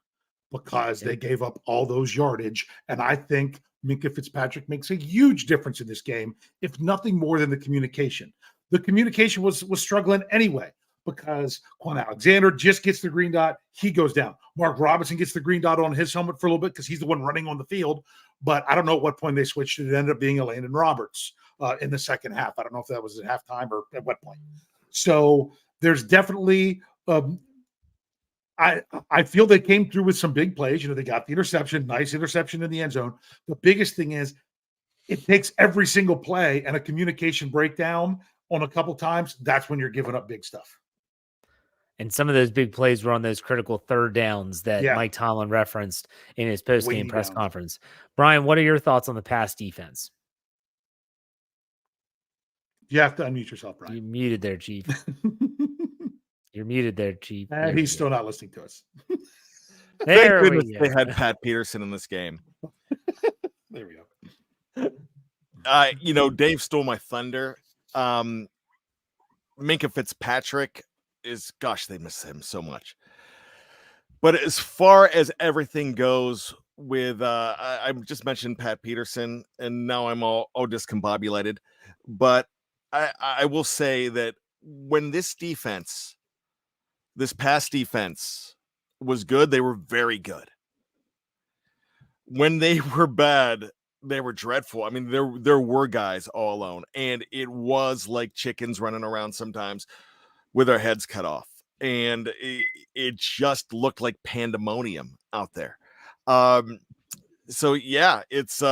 because they gave up all those yardage. And I think Minkah Fitzpatrick makes a huge difference in this game, if nothing more than the communication. The communication was struggling anyway because Quan Alexander just gets the green dot. He goes down. Mark Robinson gets the green dot on his helmet for a little bit because he's the one running on the field. but I don't know at what point they switched it. It ended up being a Landon Roberts in the second half. I don't know if that was at halftime or at what point. So there's definitely I feel they came through with some big plays. They got the interception, nice interception in the end zone. The biggest thing is it takes every single play and a communication breakdown on a couple times. That's when you're giving up big stuff. And some of those big plays were on those critical third downs that Mike Tomlin referenced in his post-game press conference. Brian, what are your thoughts on the pass defense? You have to unmute yourself, Brian. You muted there, Chief. You're muted there, Chief. He's still not listening to us. Thank goodness they had Pat Peterson in this game. There we go. Dave stole my thunder. Minkah Fitzpatrick they miss him so much. But as far as everything goes with, I just mentioned Pat Peterson, and now I'm all discombobulated. But I will say that when this pass defense was good, they were very good. When they were bad, they were dreadful. I mean, there were guys all alone, and it was like chickens running around sometimes with their heads cut off, and it just looked like pandemonium out there. So yeah, it's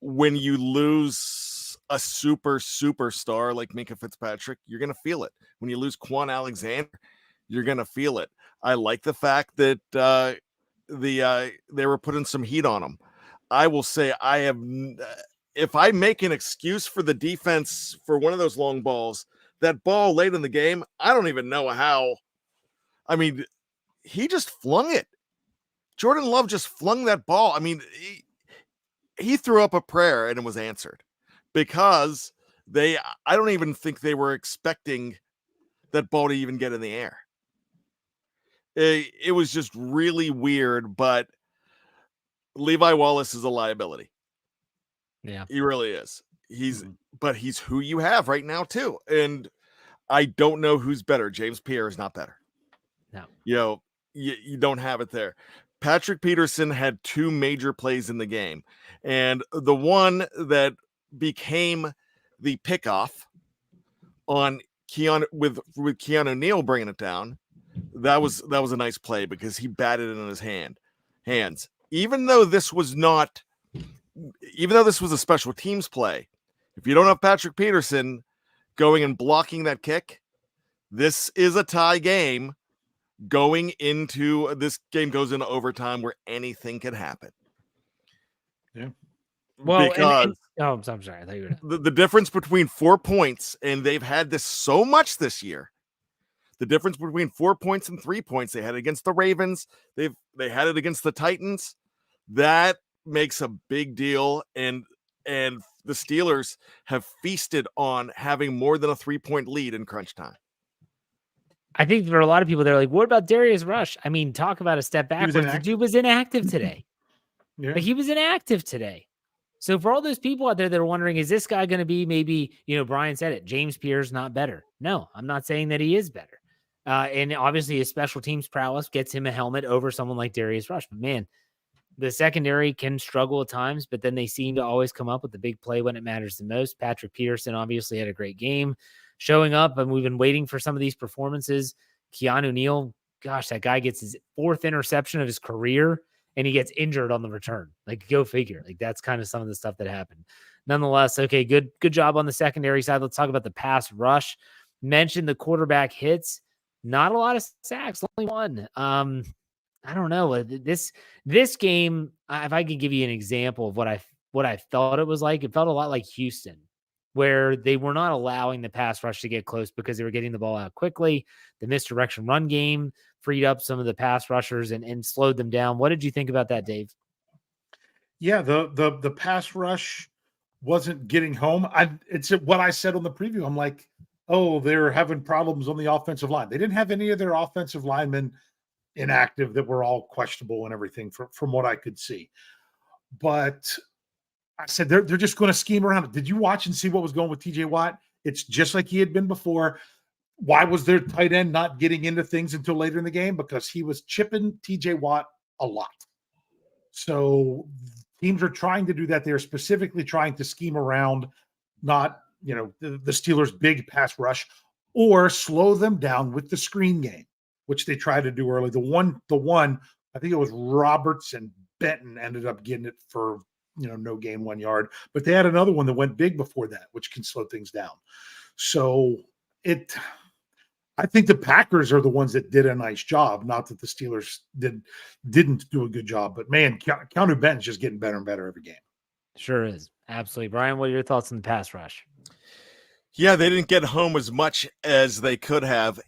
when you lose a superstar like Minkah Fitzpatrick, you're gonna feel it. When you lose Quan Alexander, you're gonna feel it. I like the fact that they were putting some heat on him. I will say if I make an excuse for the defense for one of those long balls, that ball late in the game, I don't even know how. I mean, he just flung it. Jordan Love just flung that ball. I mean, he threw up a prayer and it was answered because I don't even think they were expecting that ball to even get in the air. It was just really weird, but Levi Wallace is a liability. Yeah, he really is. But he's who you have right now too. And I don't know who's better. James Pierre is not better. No, you don't have it there. Patrick Peterson had two major plays in the game, and the one that became the pickoff on Keanu with Keanu Neal bringing it down. That was a nice play because he batted it in his hands. Even though this was a special teams play, if you don't have Patrick Peterson going and blocking that kick, this is a tie game. This game goes into overtime where anything could happen. Yeah. Well, because I'm sorry. I thought you were the difference between 4 points, and they've had this so much this year. The difference between 4 points and 3 points, they had it against the Ravens. They had it against the Titans. That makes a big deal, and the Steelers have feasted on having more than a 3-point lead in crunch time. I think there are a lot of people that are like, what about Darius Rush? I mean, talk about a step backwards. The dude was inactive today. Yeah. Like, he was inactive today. So for all those people out there that are wondering, is this guy going to be maybe, Brian said it, James Pierre's not better. No, I'm not saying that he is better. And obviously his special teams prowess gets him a helmet over someone like Darius Rush. But man, the secondary can struggle at times, but then they seem to always come up with the big play when it matters the most. Patrick Peterson obviously had a great game showing up, and we've been waiting for some of these performances. Keanu Neal, gosh, that guy gets his 4th interception of his career, and he gets injured on the return. Like, go figure. Like, that's kind of some of the stuff that happened. Nonetheless, okay, good job on the secondary side. Let's talk about the pass rush. Mentioned the quarterback hits. Not a lot of sacks, only one. I don't know. This game, if I could give you an example of what I thought it was like, it felt a lot like Houston, where they were not allowing the pass rush to get close because they were getting the ball out quickly. The misdirection run game freed up some of the pass rushers and slowed them down. What did you think about that, Dave? Yeah, the pass rush wasn't getting home. It's what I said on the preview. I'm like, oh, they're having problems on the offensive line. They didn't have any of their offensive linemen inactive that were all questionable and everything from what I could see. But I said they're just going to scheme around it. Did you watch and see what was going with TJ Watt? It's just like he had been before. Why was their tight end not getting into things until later in the game? Because he was chipping TJ Watt a lot. So teams are trying to do that. They're specifically trying to scheme around not, the Steelers' big pass rush or slow them down with the screen game, which they tried to do early. The one, I think it was Roberts and Benton ended up getting it for, no gain 1 yard, but they had another one that went big before that, which can slow things down. So I think the Packers are the ones that did a nice job. Not that the Steelers didn't do a good job, but man, Keanu Benton's just getting better and better every game. Sure is. Absolutely. Brian, what are your thoughts on the pass rush? Yeah, they didn't get home as much as they could have.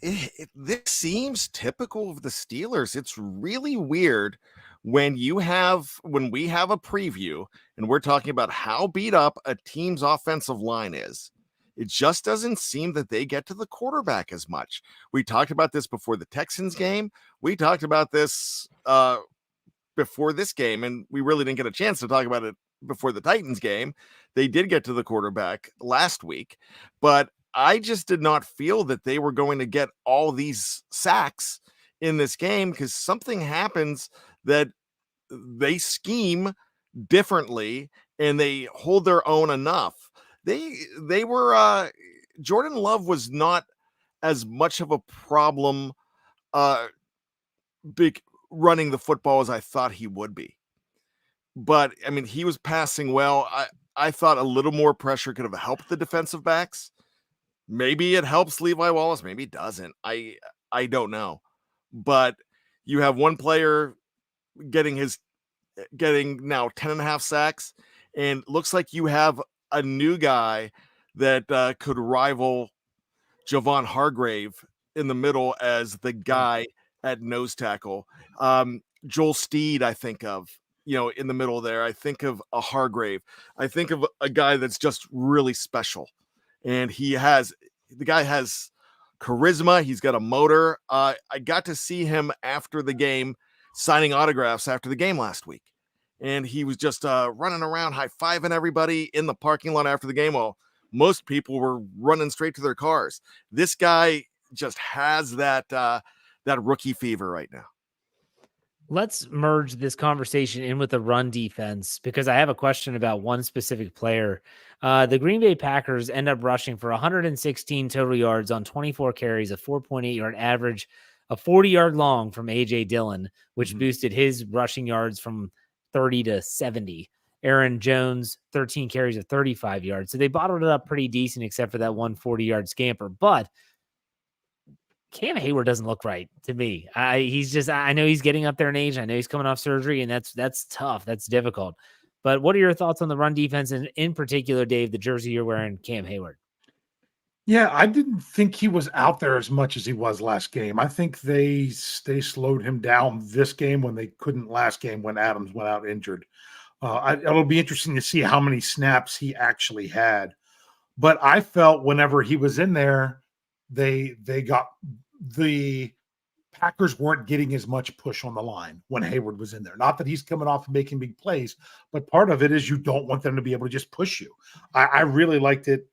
This seems typical of the Steelers. It's really weird when we have a preview and we're talking about how beat up a team's offensive line is. It just doesn't seem that they get to the quarterback as much. We talked about this before the Texans game. We talked about this before this game, and we really didn't get a chance to talk about it before the Titans game. They did get to the quarterback last week, but I just did not feel that they were going to get all these sacks in this game because something happens that they scheme differently and they hold their own enough. They were Jordan Love was not as much of a problem big running the football as I thought he would be. But I mean, he was passing well. I thought a little more pressure could have helped the defensive backs. Maybe it helps Levi Wallace, maybe it doesn't. I don't know. But you have one player getting now 10.5 sacks, and looks like you have a new guy that could rival Javon Hargrave in the middle as the guy at nose tackle. Joel Steed, I think of, in the middle there. I think of a Hargrave. I think of a guy that's just really special. And the guy has charisma. He's got a motor. I got to see him after the game signing autographs after the game last week. And he was just running around, high-fiving everybody in the parking lot after the game. While most people were running straight to their cars. This guy just has that rookie fever right now. Let's merge this conversation in with the run defense because I have a question about one specific player. The Green Bay Packers end up rushing for 116 total yards on 24 carries, a 4.8 yard average, a 40-yard long from A.J. Dillon, which boosted his rushing yards from 30 to 70. Aaron Jones, 13 carries of 35 yards. So they bottled it up pretty decent except for that 140-yard scamper. But Cam Hayward doesn't look right to me. I know he's getting up there in age. I know he's coming off surgery, and that's tough. That's difficult. But what are your thoughts on the run defense, and in particular, Dave, the jersey you're wearing, Cam Hayward? Yeah, I didn't think he was out there as much as he was last game. I think they slowed him down this game when they couldn't last game when Adams went out injured. It'll be interesting to see how many snaps he actually had. But I felt whenever he was in there, the Packers weren't getting as much push on the line when Hayward was in there. Not that he's coming off and making big plays, but part of it is you don't want them to be able to just push you. I really liked it,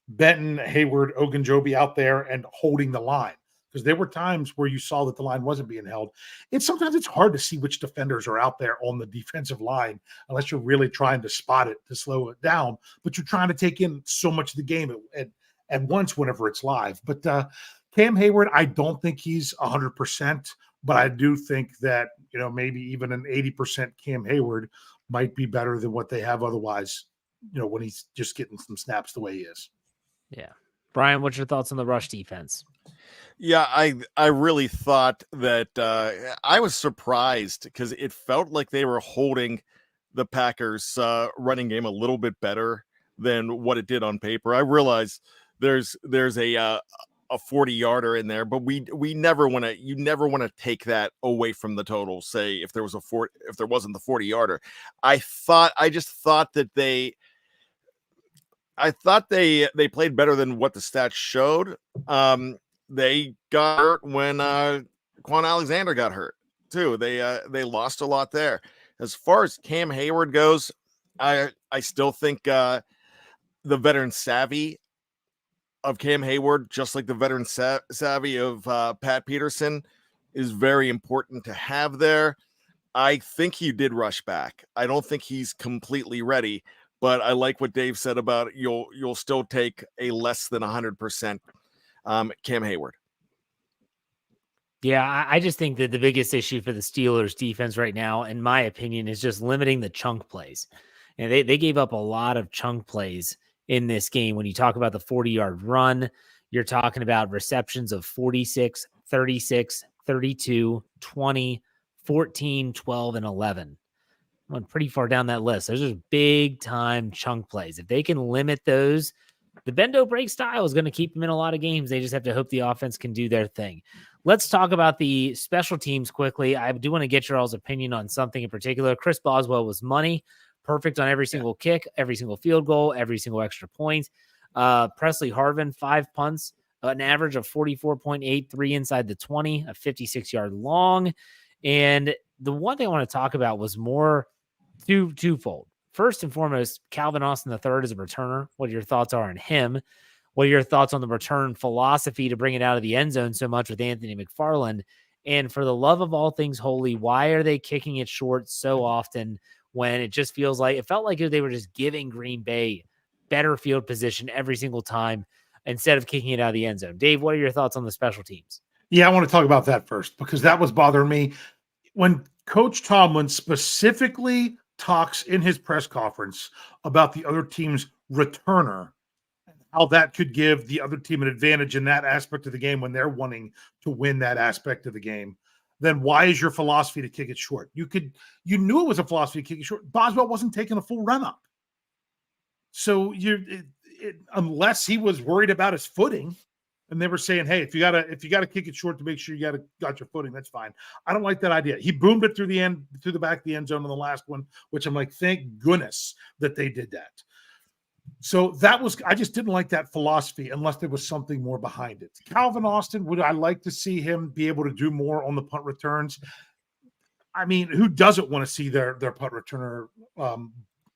Benton, Hayward, Ogunjobi out there and holding the line, because there were times where you saw that the line wasn't being held. Sometimes it's hard to see which defenders are out there on the defensive line unless you're really trying to spot it to slow it down, but you're trying to take in so much of the game at once whenever it's live. But Cam Hayward, I don't think he's 100%, but I do think that, maybe even an 80% Cam Hayward might be better than what they have otherwise, when he's just getting some snaps the way he is. Yeah. Brian, what's your thoughts on the rush defense? Yeah, I really thought that I was surprised because it felt like they were holding the Packers running game a little bit better than what it did on paper. I realize there's a 40-yarder in there, but you never want to take that away from the total. Say if there wasn't the 40-yarder, I just thought that they played better than what the stats showed. They got hurt when Quan Alexander got hurt too. They lost a lot there. As far as Cam Hayward goes, I still think the veteran savvy of Cam Hayward, just like the veteran savvy of Pat Peterson, is very important to have there. I think he did rush back. I don't think he's completely ready, but I like what Dave said about you'll still take a less than 100% Cam Hayward. Yeah, I just think that the biggest issue for the Steelers defense right now, in my opinion, is just limiting the chunk plays. And they gave up a lot of chunk plays in this game. When you talk about the 40-yard run, you're talking about receptions of 46, 36, 32, 20, 14, 12, and 11. Went pretty far down that list. Those are big time chunk plays. If they can limit those, the bend don't break style is going to keep them in a lot of games. They just have to hope the offense can do their thing. Let's talk about the special teams quickly. I do want to get your all's opinion on something in particular. Chris Boswell was money, perfect on every single kick, every single field goal, every single extra point. Presley Harvin, 5 punts, an average of 44.83 inside the 20, a 56-yard long. And the one thing I want to talk about was more twofold. First and foremost, Calvin Austin III is a returner. What your thoughts are on him? What are your thoughts on the return philosophy to bring it out of the end zone so much with Anthony McFarland? And for the love of all things holy, why are they kicking it short so often when it just feels like it felt like they were just giving Green Bay better field position every single time instead of kicking it out of the end zone? Dave, what are your thoughts on the special teams? Yeah, I want to talk about that first because that was bothering me. When Coach Tomlin specifically talks in his press conference about the other team's returner, how that could give the other team an advantage in that aspect of the game when they're wanting to win that aspect of the game, then why is your philosophy to kick it short? You knew it was a philosophy to kick it short. Boswell wasn't taking a full run up. So unless he was worried about his footing, and they were saying, hey, if you gotta kick it short to make sure you got your footing, that's fine. I don't like that idea. He boomed it through the back of the end zone on the last one, which I'm like, thank goodness that they did that. So I just didn't like that philosophy unless there was something more behind it. Calvin Austin, would I like to see him be able to do more on the punt returns? I mean, who doesn't want to see their punt returner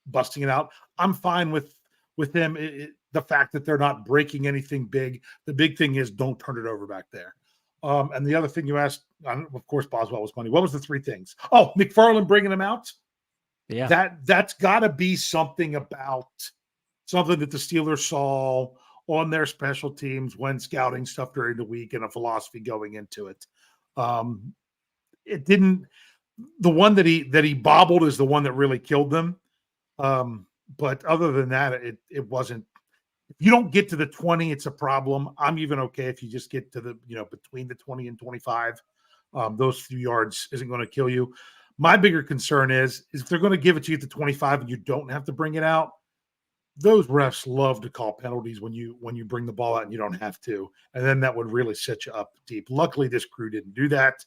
busting it out? I'm fine with them. The fact that they're not breaking anything big. The big thing is don't turn it over back there. And the other thing you asked, of course, Boswell was money. What was the 3 things? Oh, McFarland bringing him out. Yeah, that's got to be something that the Steelers saw on their special teams when scouting stuff during the week and a philosophy going into it. It didn't. The one that he bobbled is the one that really killed them. But other than that, it wasn't. If you don't get to the 20, it's a problem. I'm even okay if you just get to the, between the 20 and 25. Those few yards isn't going to kill you. My bigger concern is if they're going to give it to you at the 25 and you don't have to bring it out, those refs love to call penalties when you bring the ball out and you don't have to. And then that would really set you up deep. Luckily, this crew didn't do that.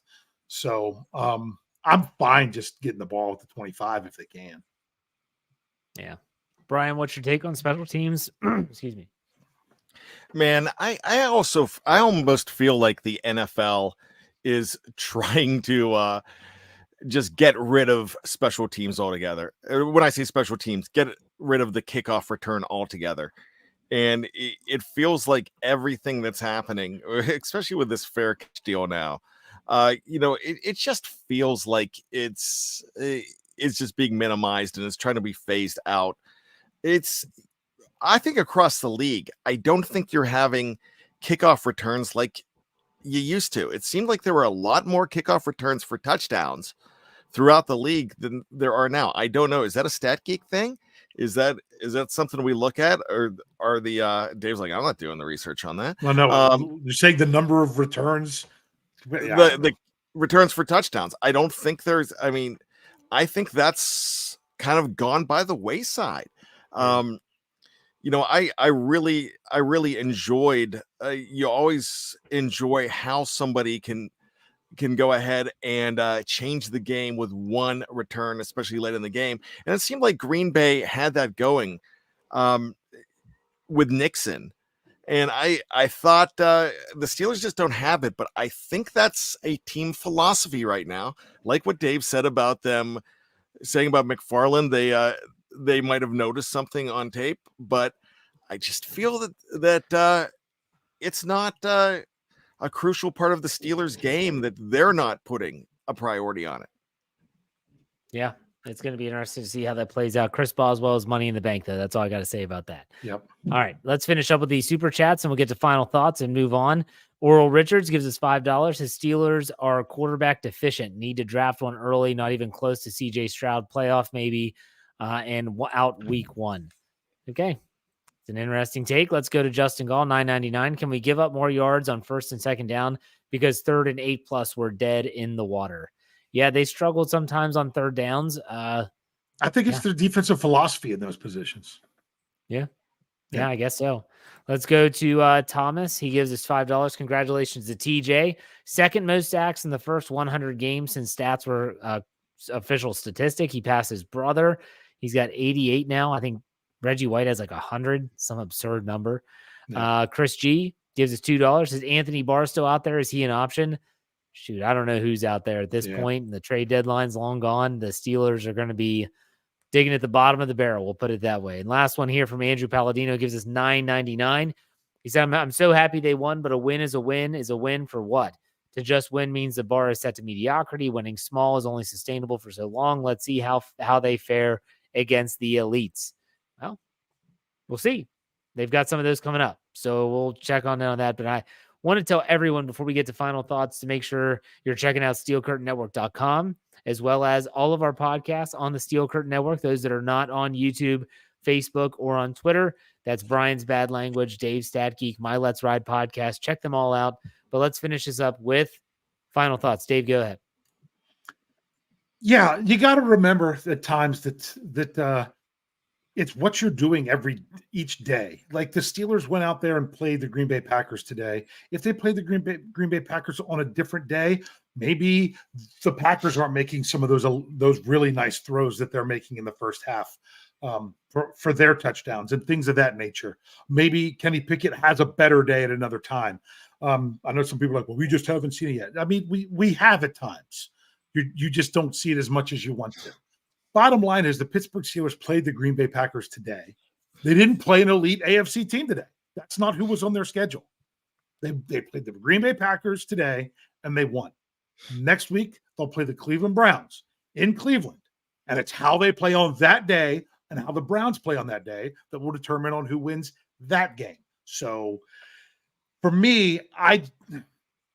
So I'm fine just getting the ball at the 25 if they can. Yeah. Brian, what's your take on special teams? Excuse me. Man, I almost feel like the NFL is trying to just get rid of special teams altogether. When I say special teams, get rid of the kickoff return altogether. And it feels like everything that's happening, especially with this fair catch deal now, it just feels like it's just being minimized and it's trying to be phased out. I think across the league, I don't think you're having kickoff returns like you used to. It seemed like there were a lot more kickoff returns for touchdowns throughout the league than there are now. I don't know. Is that a Stat Geek thing? Is that something we look at, or are the Dave's like, I'm not doing the research on that. Well, no, you're saying the number of returns, the returns for touchdowns. I don't think I think that's kind of gone by the wayside. I really enjoyed. You always enjoy how somebody can go ahead and change the game with one return, especially late in the game. And it seemed like Green Bay had that going with Nixon. And I thought the Steelers just don't have it, but I think that's a team philosophy right now. Like what Dave said about them saying about McFarland, they might have noticed something on tape, but I just feel that it's not a crucial part of the Steelers game, that they're not putting a priority on it. Yeah, it's going to be interesting to see how that plays out. Chris Boswell is money in the bank, though. That's all I got to say about that. Yep. All right, let's finish up with the super chats and we'll get to final thoughts and move on. Oral Richards gives us $5. His Steelers are quarterback deficient. Need to draft one early, not even close to CJ Stroud playoff maybe, and out week 1. Okay, it's an interesting take. Let's go to Justin Gall, $9.99. Can we give up more yards on first and second down because 3rd and 8+ were dead in the water? Yeah, they struggled sometimes on 3rd downs. I think it's their defensive philosophy in those positions. Yeah, I guess so. Let's go to Thomas. He gives us $5. Congratulations to TJ. 2nd most sacks in the first 100 games since stats were official statistic. He passed his brother. He's got 88 now. I think Reggie White has like 100, some absurd number. Yeah. Chris G gives us $2. Is Anthony Barr still out there? Is he an option? Shoot, I don't know who's out there at this point. The trade deadline's long gone. The Steelers are going to be digging at the bottom of the barrel, we'll put it that way. And last one here from Andrew Palladino gives us $9.99. He said, I'm so happy they won, but a win is a win for what? To just win means the bar is set to mediocrity. Winning small is only sustainable for so long. Let's see how they fare against the elites. Well, we'll see. They've got some of those coming up. So we'll check on that. But I want to tell everyone before we get to final thoughts to make sure you're checking out SteelCurtainNetwork.com, as well as all of our podcasts on the Steel Curtain Network, those that are not on YouTube, Facebook, or on Twitter. That's Brian's Bad Language, Dave's Stat Geek, My Let's Ride podcast. Check them all out. But let's finish this up with final thoughts. Dave, go ahead. Yeah, you got to remember at times that it's what you're doing each day. Like the Steelers went out there and played the Green Bay Packers today. If they played the Green Bay Packers on a different day, maybe the Packers aren't making some of those really nice throws that they're making in the first half for their touchdowns and things of that nature. Maybe Kenny Pickett has a better day at another time. I know some people are like, well, we just haven't seen it yet. I mean, we have at times. You just don't see it as much as you want to. Bottom line is the Pittsburgh Steelers played the Green Bay Packers today. They didn't play an elite AFC team today. That's not who was on their schedule. They played the Green Bay Packers today, and they won. Next week, they'll play the Cleveland Browns in Cleveland. And it's how they play on that day and how the Browns play on that day that will determine on who wins that game. So for me,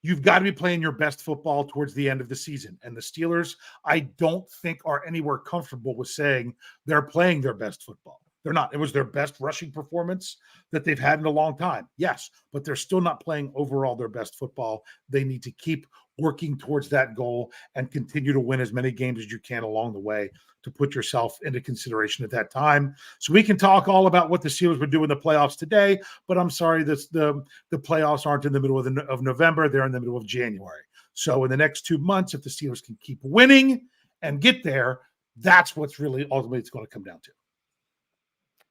you've got to be playing your best football towards the end of the season. And the Steelers, I don't think are anywhere comfortable with saying they're playing their best football. They're not. It was their best rushing performance that they've had in a long time. Yes, but they're still not playing overall their best football. They need to keep working towards that goal and continue to win as many games as you can along the way to put yourself into consideration at that time. So we can talk all about what the Steelers would do in the playoffs today, but I'm sorry, the playoffs aren't in the middle of November. They're in the middle of January. So in the next 2 months, if the Steelers can keep winning and get there, that's what's really ultimately it's going to come down to.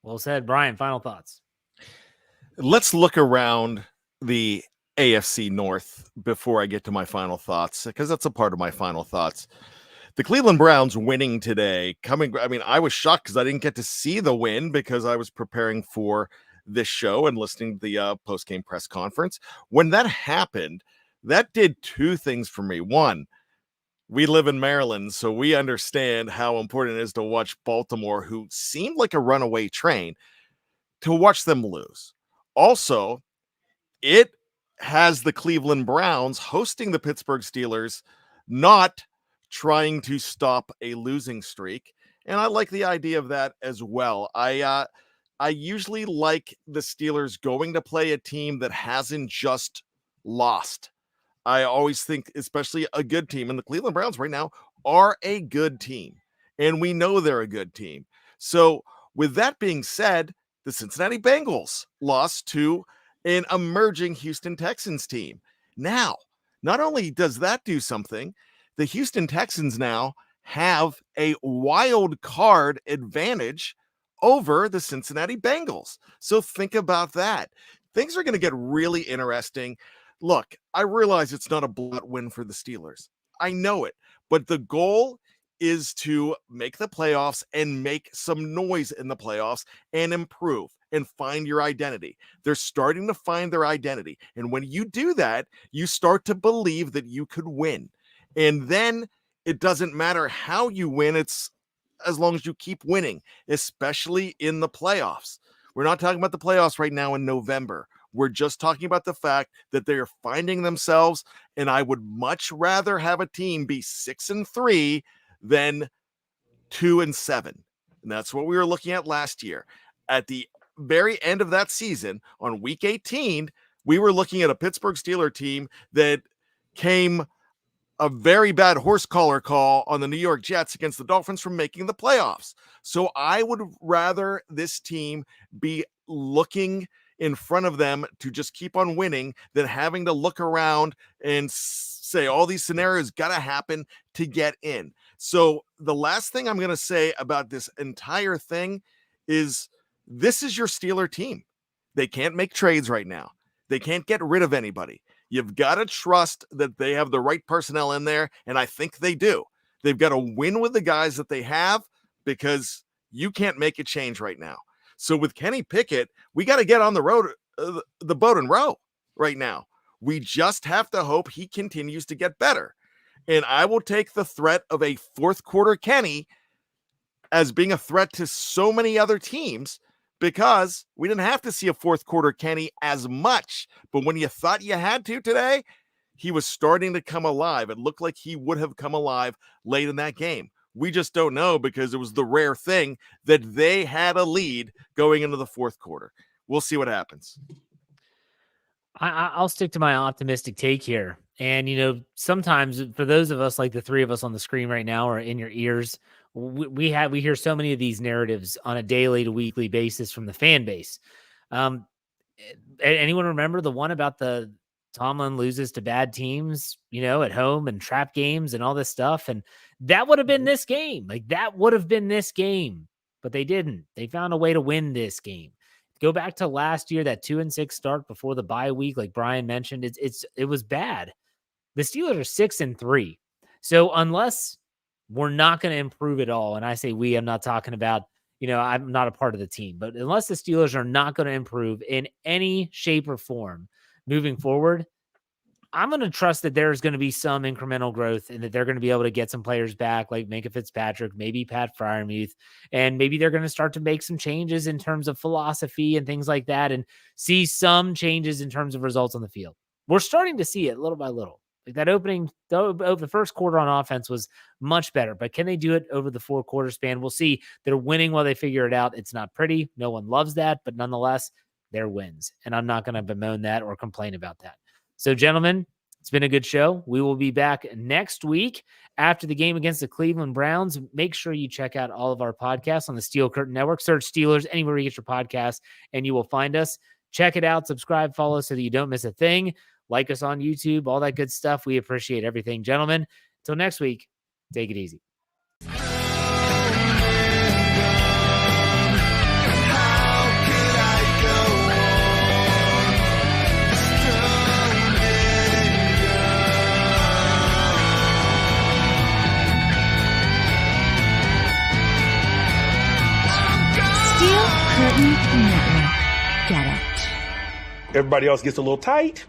Well said. Brian, final thoughts. Let's look around the AFC North before I get to my final thoughts, because that's a part of my final thoughts. The Cleveland Browns winning today, I was shocked because I didn't get to see the win because I was preparing for this show and listening to the post-game press conference. When that happened, that did 2 things for me. One, we live in Maryland, so we understand how important it is to watch Baltimore, who seemed like a runaway train, to watch them lose. Also, it has the Cleveland Browns hosting the Pittsburgh Steelers, not trying to stop a losing streak. And I like the idea of that as well. I usually like the Steelers going to play a team that hasn't just lost. I always think, especially a good team, and the Cleveland Browns right now are a good team, and we know they're a good team. So with that being said, the Cincinnati Bengals lost to an emerging Houston Texans team. Now, not only does that do something, the Houston Texans now have a wild card advantage over the Cincinnati Bengals. So think about that. Things are going to get really interesting. Look, I realize it's not a blowout win for the Steelers. I know it, but the goal is to make the playoffs and make some noise in the playoffs and improve and find your identity. They're starting to find their identity. And when you do that, you start to believe that you could win. And then it doesn't matter how you win. It's as long as you keep winning, especially in the playoffs. We're not talking about the playoffs right now in November. We're just talking about the fact that they're finding themselves, and I would much rather have a team be 6-3 than 2-7. And that's what we were looking at last year. At the very end of that season, on week 18, we were looking at a Pittsburgh Steelers team that came a very bad horse collar call on the New York Jets against the Dolphins from making the playoffs. So I would rather this team be looking in front of them to just keep on winning than having to look around and say all these scenarios got to happen to get in. So the last thing I'm going to say about this entire thing is this is your Steeler team. They can't make trades right now. They can't get rid of anybody. You've got to trust that they have the right personnel in there, and I think they do. They've got to win with the guys that they have because you can't make a change right now. So with Kenny Pickett, we got to get on the road, the boat and row right now. We just have to hope he continues to get better. And I will take the threat of a fourth quarter Kenny as being a threat to so many other teams because we didn't have to see a fourth quarter Kenny as much. But when you thought you had to today, he was starting to come alive. It looked like he would have come alive late in that game. We just don't know because it was the rare thing that they had a lead going into the fourth quarter. We'll see what happens. I'll stick to my optimistic take here. And, you know, sometimes for those of us, like the three of us on the screen right now or in your ears, we hear so many of these narratives on a daily to weekly basis from the fan base. Anyone remember the one about the Tomlin loses to bad teams, you know, at home and trap games and all this stuff? And that would have been this game. Like that would have been this game, but they didn't. They found a way to win this game. Go back to last year, that 2-6 start before the bye week, like Brian mentioned, it was bad. The Steelers are 6-3. So unless we're not going to improve at all, and I say we, I'm not talking about, you know, I'm not a part of the team, but unless the Steelers are not going to improve in any shape or form moving forward, I'm going to trust that there's going to be some incremental growth and that they're going to be able to get some players back like Minkah Fitzpatrick, maybe Pat Freiermuth, and maybe they're going to start to make some changes in terms of philosophy and things like that and see some changes in terms of results on the field. We're starting to see it little by little. Like that opening, the first quarter on offense was much better, but can they do it over the 4-quarter span? We'll see. They're winning while they figure it out. It's not pretty. No one loves that, but nonetheless, they're wins. And I'm not going to bemoan that or complain about that. So, gentlemen, it's been a good show. We will be back next week after the game against the Cleveland Browns. Make sure you check out all of our podcasts on the Steel Curtain Network. Search Steelers anywhere you get your podcast, and you will find us. Check it out. Subscribe, follow so that you don't miss a thing. Like us on YouTube, all that good stuff. We appreciate everything, gentlemen. Until next week, take it easy. Steel Curtain Network. Get it. Everybody else gets a little tight.